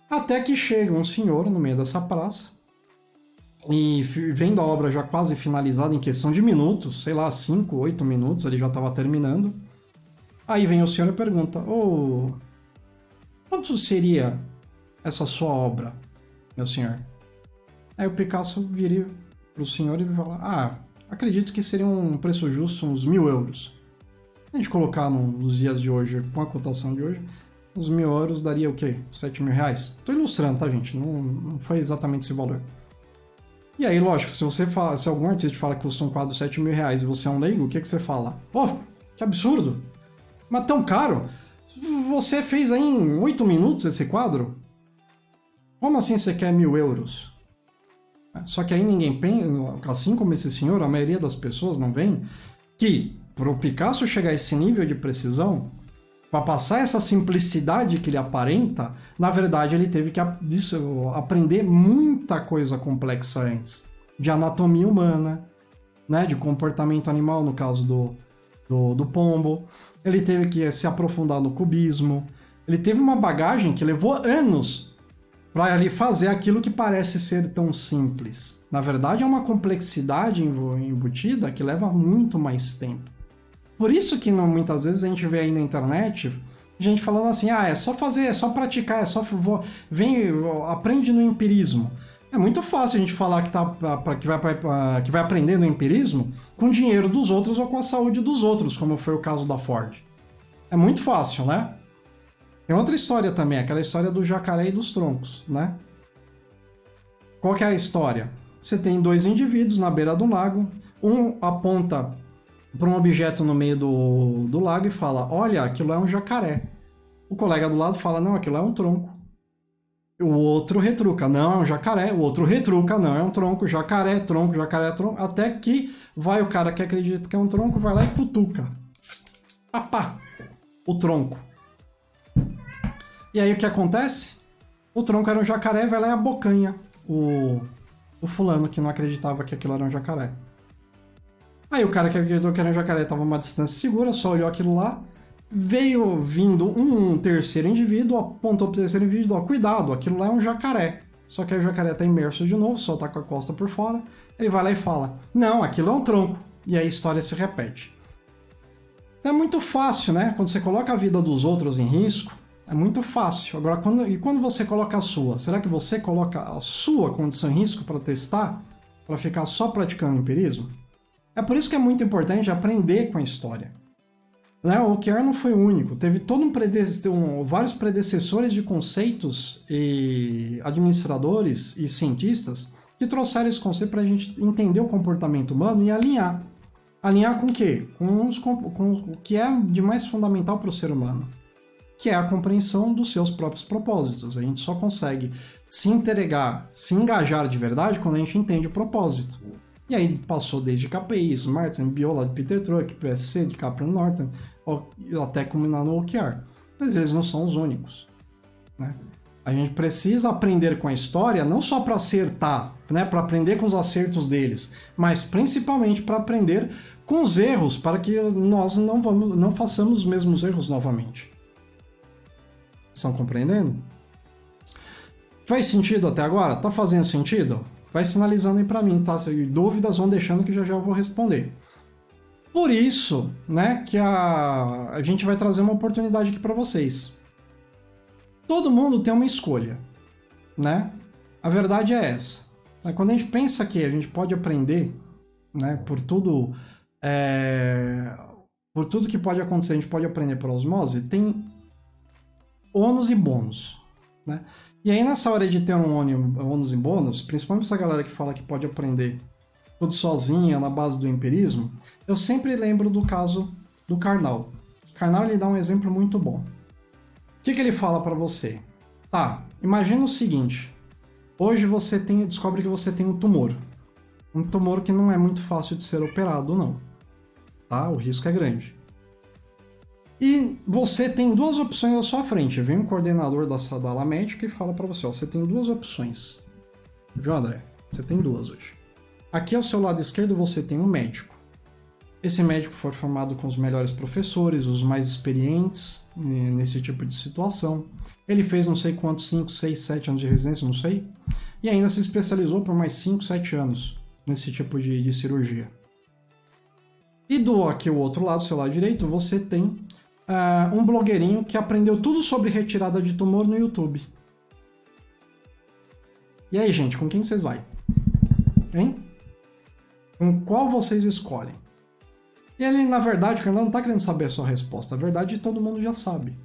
Até que chega um senhor no meio dessa praça e, vendo a obra já quase finalizada em questão de minutos, sei lá, 5, 8 minutos, ele já estava terminando. Aí vem o senhor e pergunta: quanto seria essa sua obra, meu senhor? Aí o Picasso vira pro senhor e fala: acredito que seria um preço justo, uns 1.000 euros. Se a gente colocar nos dias de hoje, com a cotação de hoje, uns 1.000 euros daria o quê? 7 mil reais? Tô ilustrando, tá, gente? Não foi exatamente esse valor. E aí, lógico, se algum artista fala que custa um quadro 7 mil reais e você é um leigo, o que você fala? Pô, que absurdo! Mas tão caro? Você fez aí em 8 minutos esse quadro? Como assim você quer 1.000 euros? Só que aí ninguém pensa, assim como esse senhor, a maioria das pessoas não vê que para o Picasso chegar a esse nível de precisão, para passar essa simplicidade que ele aparenta, na verdade ele teve que aprender muita coisa complexa antes. De anatomia humana, né, de comportamento animal, no caso do pombo. Ele teve que se aprofundar no cubismo. Ele teve uma bagagem que levou anos para ele fazer aquilo que parece ser tão simples. Na verdade, é uma complexidade embutida que leva muito mais tempo. Por isso que muitas vezes a gente vê aí na internet gente falando assim: é só fazer, é só praticar, aprende no empirismo. É muito fácil a gente falar que vai aprender no empirismo com o dinheiro dos outros ou com a saúde dos outros, como foi o caso da Ford. É muito fácil, né? Tem outra história também, aquela história do jacaré e dos troncos, né? Qual que é a história? Você tem 2 indivíduos na beira do lago, Um aponta para um objeto no meio do lago e fala, olha, aquilo é um jacaré. O colega do lado fala, não, aquilo é um tronco. O outro retruca, não, é um jacaré. O outro retruca, não, é um tronco, jacaré, tronco, até que vai o cara que acredita que é um tronco, vai lá e cutuca. Papá, o tronco. E aí o que acontece? O tronco era um jacaré, vai lá e abocanha o fulano que não acreditava que aquilo era um jacaré. Aí o cara que acreditou que era um jacaré estava a uma distância segura, só olhou aquilo lá, veio vindo um terceiro indivíduo, apontou para o terceiro indivíduo, ó, cuidado, aquilo lá é um jacaré. Só que aí o jacaré está imerso de novo, só está com a costa por fora. Ele vai lá e fala, não, aquilo é um tronco. E aí a história se repete. É muito fácil, né? Quando você coloca a vida dos outros em risco, é muito fácil. Agora, quando você coloca a sua, será que você coloca a sua condição em risco para testar? Para ficar só praticando empirismo? É por isso que é muito importante aprender com a história. Né? O OKR não foi o único. Teve todo vários predecessores de conceitos e administradores e cientistas que trouxeram esse conceito para a gente entender o comportamento humano e alinhar. Alinhar com o quê? Com o que é de mais fundamental para o ser humano, que é a compreensão dos seus próprios propósitos. A gente só consegue se engajar de verdade quando a gente entende o propósito. E aí passou desde KPI, SMART, MBO, de Peter Drucker, PSC, de Kaplan Norton, até culminar no OKR. Mas eles não são os únicos. Né? A gente precisa aprender com a história, não só para acertar, né, para aprender com os acertos deles, mas principalmente para aprender com os erros, para que nós não façamos os mesmos erros novamente. Estão compreendendo? Faz sentido até agora? Tá fazendo sentido? Vai sinalizando aí para mim, tá? Se dúvidas, vão deixando que já eu vou responder. Por isso, né, que a gente vai trazer uma oportunidade aqui para vocês. Todo mundo tem uma escolha, né? A verdade é essa. Quando a gente pensa que a gente pode aprender, né, por tudo que pode acontecer, a gente pode aprender por osmose, tem ônus e bônus, né? E aí nessa hora de ter um ônus e bônus, principalmente essa galera que fala que pode aprender tudo sozinha, na base do empirismo, eu sempre lembro do caso do Karnal. Karnal, ele dá um exemplo muito bom. O que ele fala para você? Tá, imagina o seguinte, hoje você descobre que você tem um tumor que não é muito fácil de ser operado, não. Tá? O risco é grande. E você tem duas opções à sua frente. Vem um coordenador da sala médica e fala para você, ó, você tem duas opções. Viu, André? Você tem duas hoje. Aqui ao seu lado esquerdo você tem um médico. Esse médico foi formado com os melhores professores, os mais experientes nesse tipo de situação. Ele fez não sei quantos, 5, 6, 7 anos de residência, não sei. E ainda se especializou por mais 5, 7 anos nesse tipo de cirurgia. E do aqui o outro lado, seu lado direito, você tem um blogueirinho que aprendeu tudo sobre retirada de tumor no YouTube. E aí, gente, com quem vocês vai? Hein? Com qual vocês escolhem? E ele, na verdade, o cara não está querendo saber a sua resposta. A verdade, todo mundo já sabe.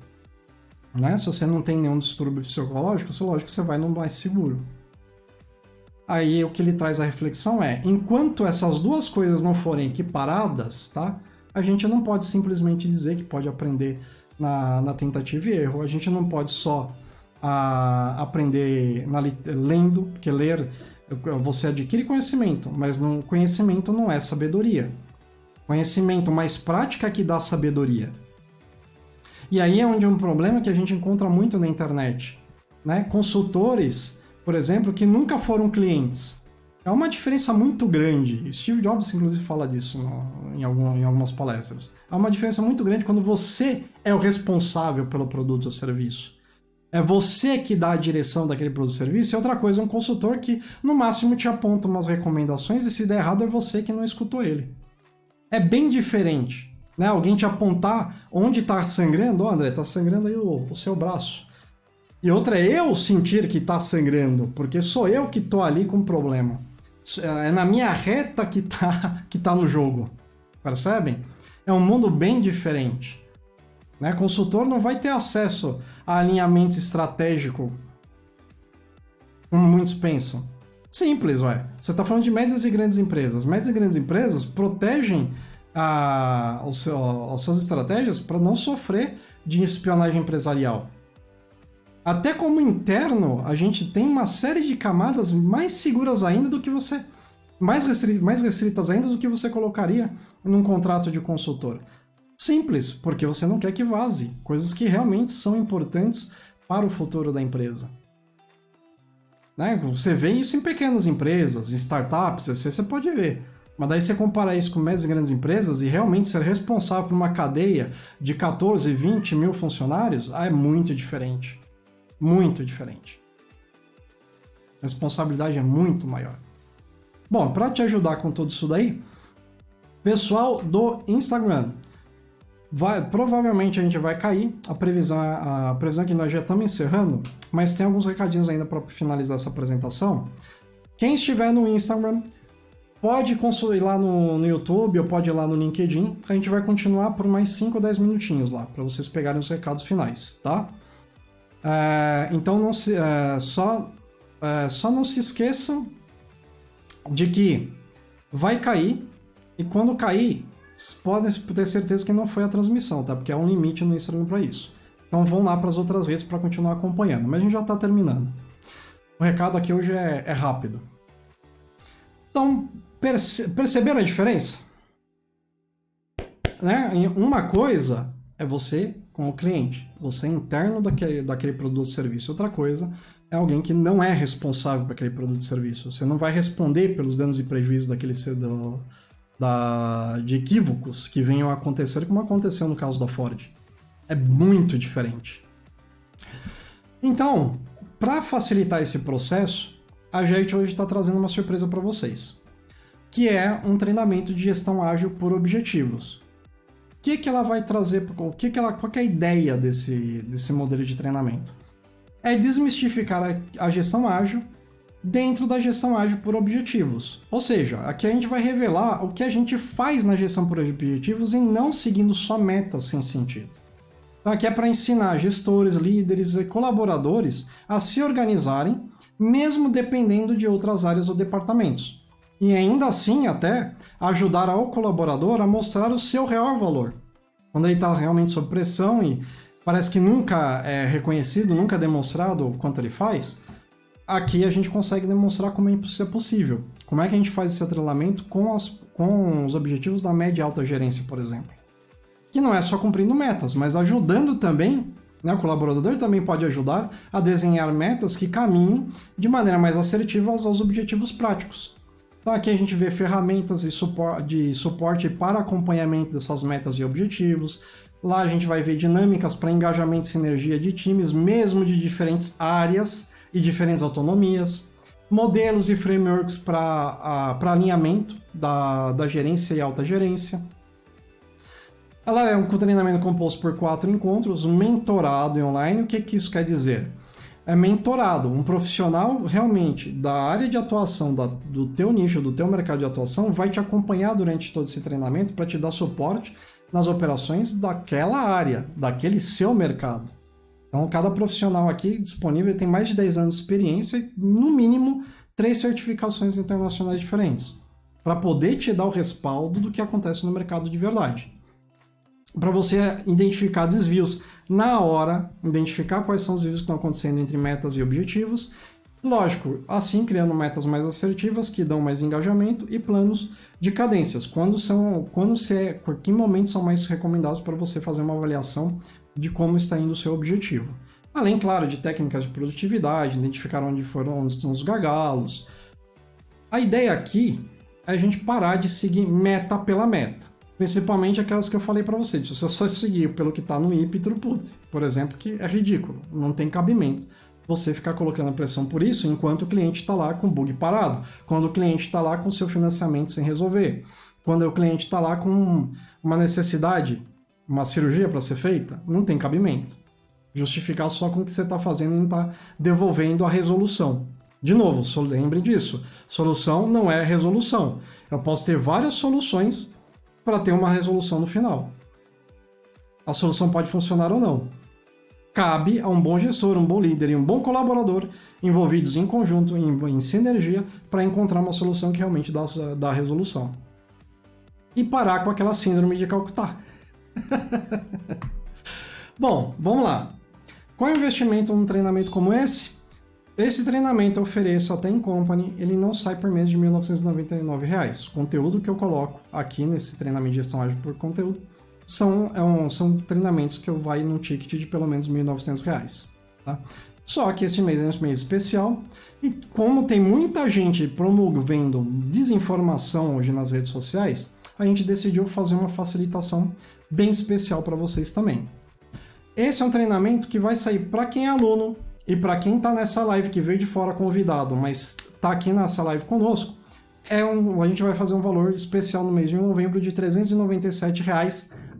Né? Se você não tem nenhum distúrbio psicológico, lógico que você vai no mais seguro. Aí o que ele traz a reflexão é, enquanto essas duas coisas não forem equiparadas, tá? A gente não pode simplesmente dizer que pode aprender na tentativa e erro. A gente não pode só aprender lendo, porque ler você adquire conhecimento, mas conhecimento não é sabedoria. Conhecimento mais prática que dá sabedoria. E aí é onde um problema que a gente encontra muito na internet. Né? Consultores, por exemplo, que nunca foram clientes. É uma diferença muito grande. Steve Jobs, inclusive, fala disso em algumas palestras. Há uma diferença muito grande quando você é o responsável pelo produto ou serviço. É você que dá a direção daquele produto ou serviço. E outra coisa, um consultor que, no máximo, te aponta umas recomendações e se der errado é você que não escutou ele. É bem diferente. Né? Alguém te apontar onde está sangrando. Ó, André, está sangrando aí o seu braço. E outra é eu sentir que está sangrando, porque sou eu que estou ali com problema. É na minha reta que tá no jogo. Percebem? É um mundo bem diferente. Né? Consultor não vai ter acesso a alinhamento estratégico, como muitos pensam. Simples, ué. Você está falando de médias e grandes empresas. Médias e grandes empresas protegem as suas estratégias para não sofrer de espionagem empresarial. Até como interno, a gente tem uma série de camadas mais seguras ainda do que você... mais restritas ainda do que você colocaria num contrato de consultor. Simples, porque você não quer que vaze coisas que realmente são importantes para o futuro da empresa. Né? Você vê isso em pequenas empresas, em startups, você pode ver. Mas daí você compara isso com médias e grandes empresas e realmente ser responsável por uma cadeia de 14, 20 mil funcionários, é muito diferente. Muito diferente. A responsabilidade é muito maior. Bom, para te ajudar com tudo isso daí, pessoal do Instagram, provavelmente a gente vai cair, a previsão é que nós já estamos encerrando, mas tem alguns recadinhos ainda para finalizar essa apresentação. Quem estiver no Instagram, pode ir lá no YouTube ou pode ir lá no LinkedIn, a gente vai continuar por mais 5 ou 10 minutinhos lá, para vocês pegarem os recados finais, tá? Então só não se esqueçam de que vai cair, e quando cair, podem ter certeza que não foi a transmissão, tá? Porque há um limite no Instagram para isso. Então vão lá para as outras redes para continuar acompanhando, mas a gente já está terminando. O recado aqui hoje é rápido. Então, perceberam a diferença? Né? Uma coisa é você como cliente, você é interno daquele produto ou serviço. Outra coisa é alguém que não é responsável por aquele produto ou serviço. Você não vai responder pelos danos e prejuízos de equívocos que venham a acontecer, como aconteceu no caso da Ford. É muito diferente. Então, para facilitar esse processo, a gente hoje está trazendo uma surpresa para vocês, que é um treinamento de gestão ágil por objetivos. O que ela vai trazer? Qual que é a ideia desse modelo de treinamento? É desmistificar a gestão ágil dentro da gestão ágil por objetivos. Ou seja, aqui a gente vai revelar o que a gente faz na gestão por objetivos e não seguindo só metas sem sentido. Então aqui é para ensinar gestores, líderes e colaboradores a se organizarem, mesmo dependendo de outras áreas ou departamentos. E ainda assim, até, ajudar ao colaborador a mostrar o seu real valor. Quando ele está realmente sob pressão e parece que nunca é reconhecido, nunca é demonstrado o quanto ele faz, aqui a gente consegue demonstrar como isso é possível. Como é que a gente faz esse atrelamento com os objetivos da média e alta gerência, por exemplo. Que não é só cumprindo metas, mas ajudando também, né, o colaborador também pode ajudar a desenhar metas que caminhem de maneira mais assertiva aos objetivos práticos. Então aqui a gente vê ferramentas de suporte para acompanhamento dessas metas e objetivos. Lá a gente vai ver dinâmicas para engajamento e sinergia de times, mesmo de diferentes áreas e diferentes autonomias. Modelos e frameworks para alinhamento da gerência e alta gerência. Ela é um treinamento composto por 4 encontros, mentorado e online. O que isso quer dizer? É mentorado, um profissional realmente da área de atuação do teu nicho, do teu mercado de atuação, vai te acompanhar durante todo esse treinamento para te dar suporte nas operações daquela área, daquele seu mercado. Então, cada profissional aqui disponível tem mais de 10 anos de experiência e, no mínimo, 3 certificações internacionais diferentes, para poder te dar o respaldo do que acontece no mercado de verdade. Para você identificar desvios na hora, identificar quais são os desvios que estão acontecendo entre metas e objetivos. Lógico, assim criando metas mais assertivas que dão mais engajamento e planos de cadências. Que momentos são mais recomendados para você fazer uma avaliação de como está indo o seu objetivo. Além, claro, de técnicas de produtividade, identificar onde estão os gargalos. A ideia aqui é a gente parar de seguir meta pela meta. Principalmente aquelas que eu falei para você. Se você só seguir pelo que está no IP Throughput, por exemplo, que é ridículo, não tem cabimento você ficar colocando pressão por isso enquanto o cliente está lá com o bug parado, quando o cliente está lá com o seu financiamento sem resolver, quando o cliente está lá com uma necessidade, uma cirurgia para ser feita, não tem cabimento. Justificar só com o que você está fazendo e não está devolvendo a resolução. De novo, lembre disso, solução não é resolução. Eu posso ter várias soluções para ter uma resolução no final. A solução pode funcionar ou não. cabe a um bom gestor, um bom líder e um bom colaborador envolvidos em conjunto, em sinergia, para encontrar uma solução que realmente dá resolução. E parar com aquela síndrome de Calcutá. Bom, vamos lá. Qual é o investimento num treinamento como esse? Esse treinamento eu ofereço até em company, ele não sai por mês de R$ 1.999. O conteúdo que eu coloco aqui nesse treinamento de gestão ágil por conteúdo são treinamentos que eu vai num ticket de pelo menos R$ 1.900. Tá? Só que esse mês é um mês especial e como tem muita gente promovendo desinformação hoje nas redes sociais, a gente decidiu fazer uma facilitação bem especial para vocês também. Esse é um treinamento que vai sair para quem é aluno e para quem está nessa live que veio de fora convidado, mas está aqui nessa live conosco, a gente vai fazer um valor especial no mês de novembro de R$ 397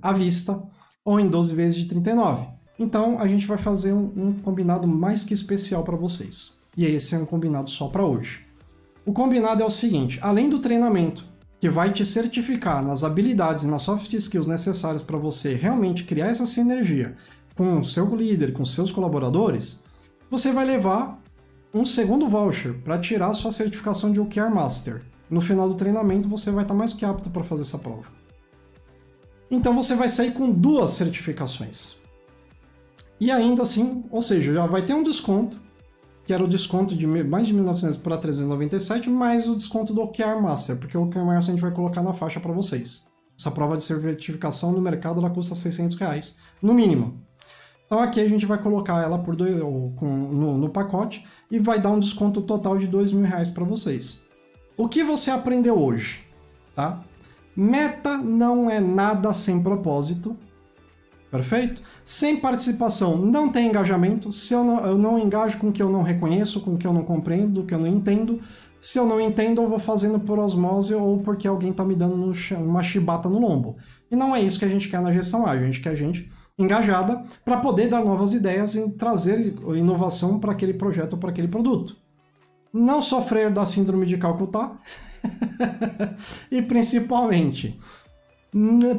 à vista ou em 12 vezes de R$ 39. Então a gente vai fazer um combinado mais que especial para vocês. E esse é um combinado só para hoje. O combinado é o seguinte, além do treinamento que vai te certificar nas habilidades e nas soft skills necessárias para você realmente criar essa sinergia com o seu líder, com seus colaboradores, você vai levar um segundo voucher para tirar a sua certificação de OKR Master. No final do treinamento, você vai estar mais que apto para fazer essa prova. Então você vai sair com 2 certificações. E ainda assim, ou seja, já vai ter um desconto, que era o desconto de mais de 1.900 para 397, mais o desconto do OKR Master, porque o OKR Master a gente vai colocar na faixa para vocês. Essa prova de certificação no mercado ela custa R$ 600, no mínimo. Então aqui a gente vai colocar ela no pacote e vai dar um desconto total de R$ 2.000 para vocês. O que você aprendeu hoje? Tá? Meta não é nada sem propósito. Perfeito? Sem participação não tem engajamento. Se eu não engajo com o que eu não reconheço, com o que eu não compreendo, o que eu não entendo. Se eu não entendo, eu vou fazendo por osmose ou porque alguém está me dando uma chibata no lombo. E não é isso que a gente quer na gestão ágil. A gente quer gente engajada para poder dar novas ideias e trazer inovação para aquele projeto ou para aquele produto. Não sofrer da síndrome de Calcutá e principalmente,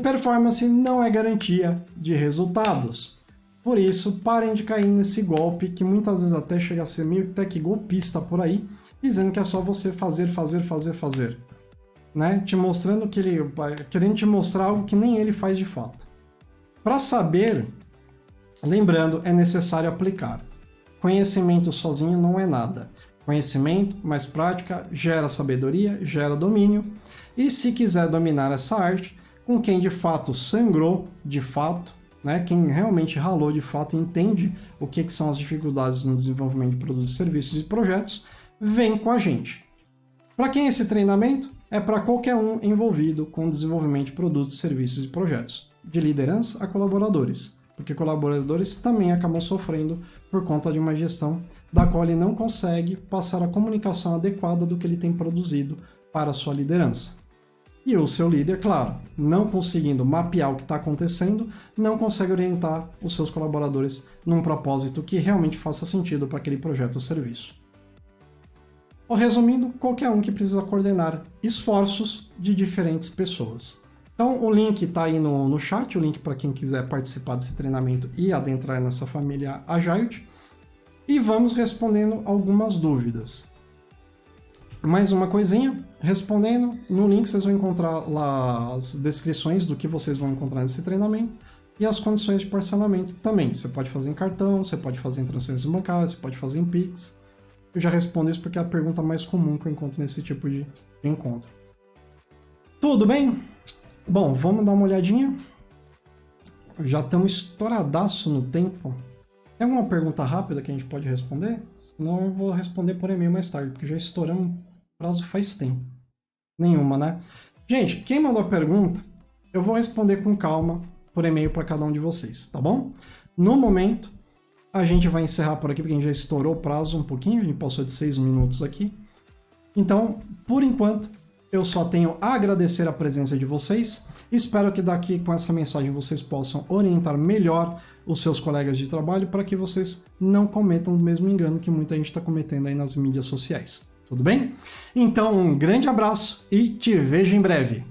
performance não é garantia de resultados. Por isso, parem de cair nesse golpe que muitas vezes até chega a ser meio até que golpista por aí, dizendo que é só você fazer, né? Te mostrando que querendo te mostrar algo que nem ele faz de fato. Para saber, lembrando, é necessário aplicar. Conhecimento sozinho não é nada. Conhecimento mais prática gera sabedoria, gera domínio. E se quiser dominar essa arte, com quem de fato sangrou, de fato, né, quem realmente ralou de fato e entende o que são as dificuldades no desenvolvimento de produtos, serviços e projetos, vem com a gente. Para quem é esse treinamento? É para qualquer um envolvido com desenvolvimento de produtos, serviços e projetos, de liderança a colaboradores, porque colaboradores também acabam sofrendo por conta de uma gestão da qual ele não consegue passar a comunicação adequada do que ele tem produzido para a sua liderança. E o seu líder, claro, não conseguindo mapear o que está acontecendo, não consegue orientar os seus colaboradores num propósito que realmente faça sentido para aquele projeto ou serviço. Ou resumindo, qualquer um que precisa coordenar esforços de diferentes pessoas. Então o link está aí no chat, o link para quem quiser participar desse treinamento e adentrar nessa família Agile. E vamos respondendo algumas dúvidas. Mais uma coisinha, respondendo, no link vocês vão encontrar lá as descrições do que vocês vão encontrar nesse treinamento e as condições de parcelamento também. Você pode fazer em cartão, você pode fazer em transferências bancárias, você pode fazer em Pix. Eu já respondo isso porque é a pergunta mais comum que eu encontro nesse tipo de encontro. Tudo bem? Bom, vamos dar uma olhadinha. Já estamos estouradaço no tempo. Tem alguma pergunta rápida que a gente pode responder? Senão eu vou responder por e-mail mais tarde, porque já estouramos o prazo faz tempo. Nenhuma, né? Gente, quem mandou a pergunta, eu vou responder com calma por e-mail para cada um de vocês, tá bom? No momento, a gente vai encerrar por aqui, porque a gente já estourou o prazo um pouquinho, a gente passou de 6 minutos aqui. Então, por enquanto, eu só tenho a agradecer a presença de vocês. Espero que daqui, com essa mensagem, vocês possam orientar melhor os seus colegas de trabalho para que vocês não cometam o mesmo engano que muita gente está cometendo aí nas mídias sociais. Tudo bem? Então, um grande abraço e te vejo em breve.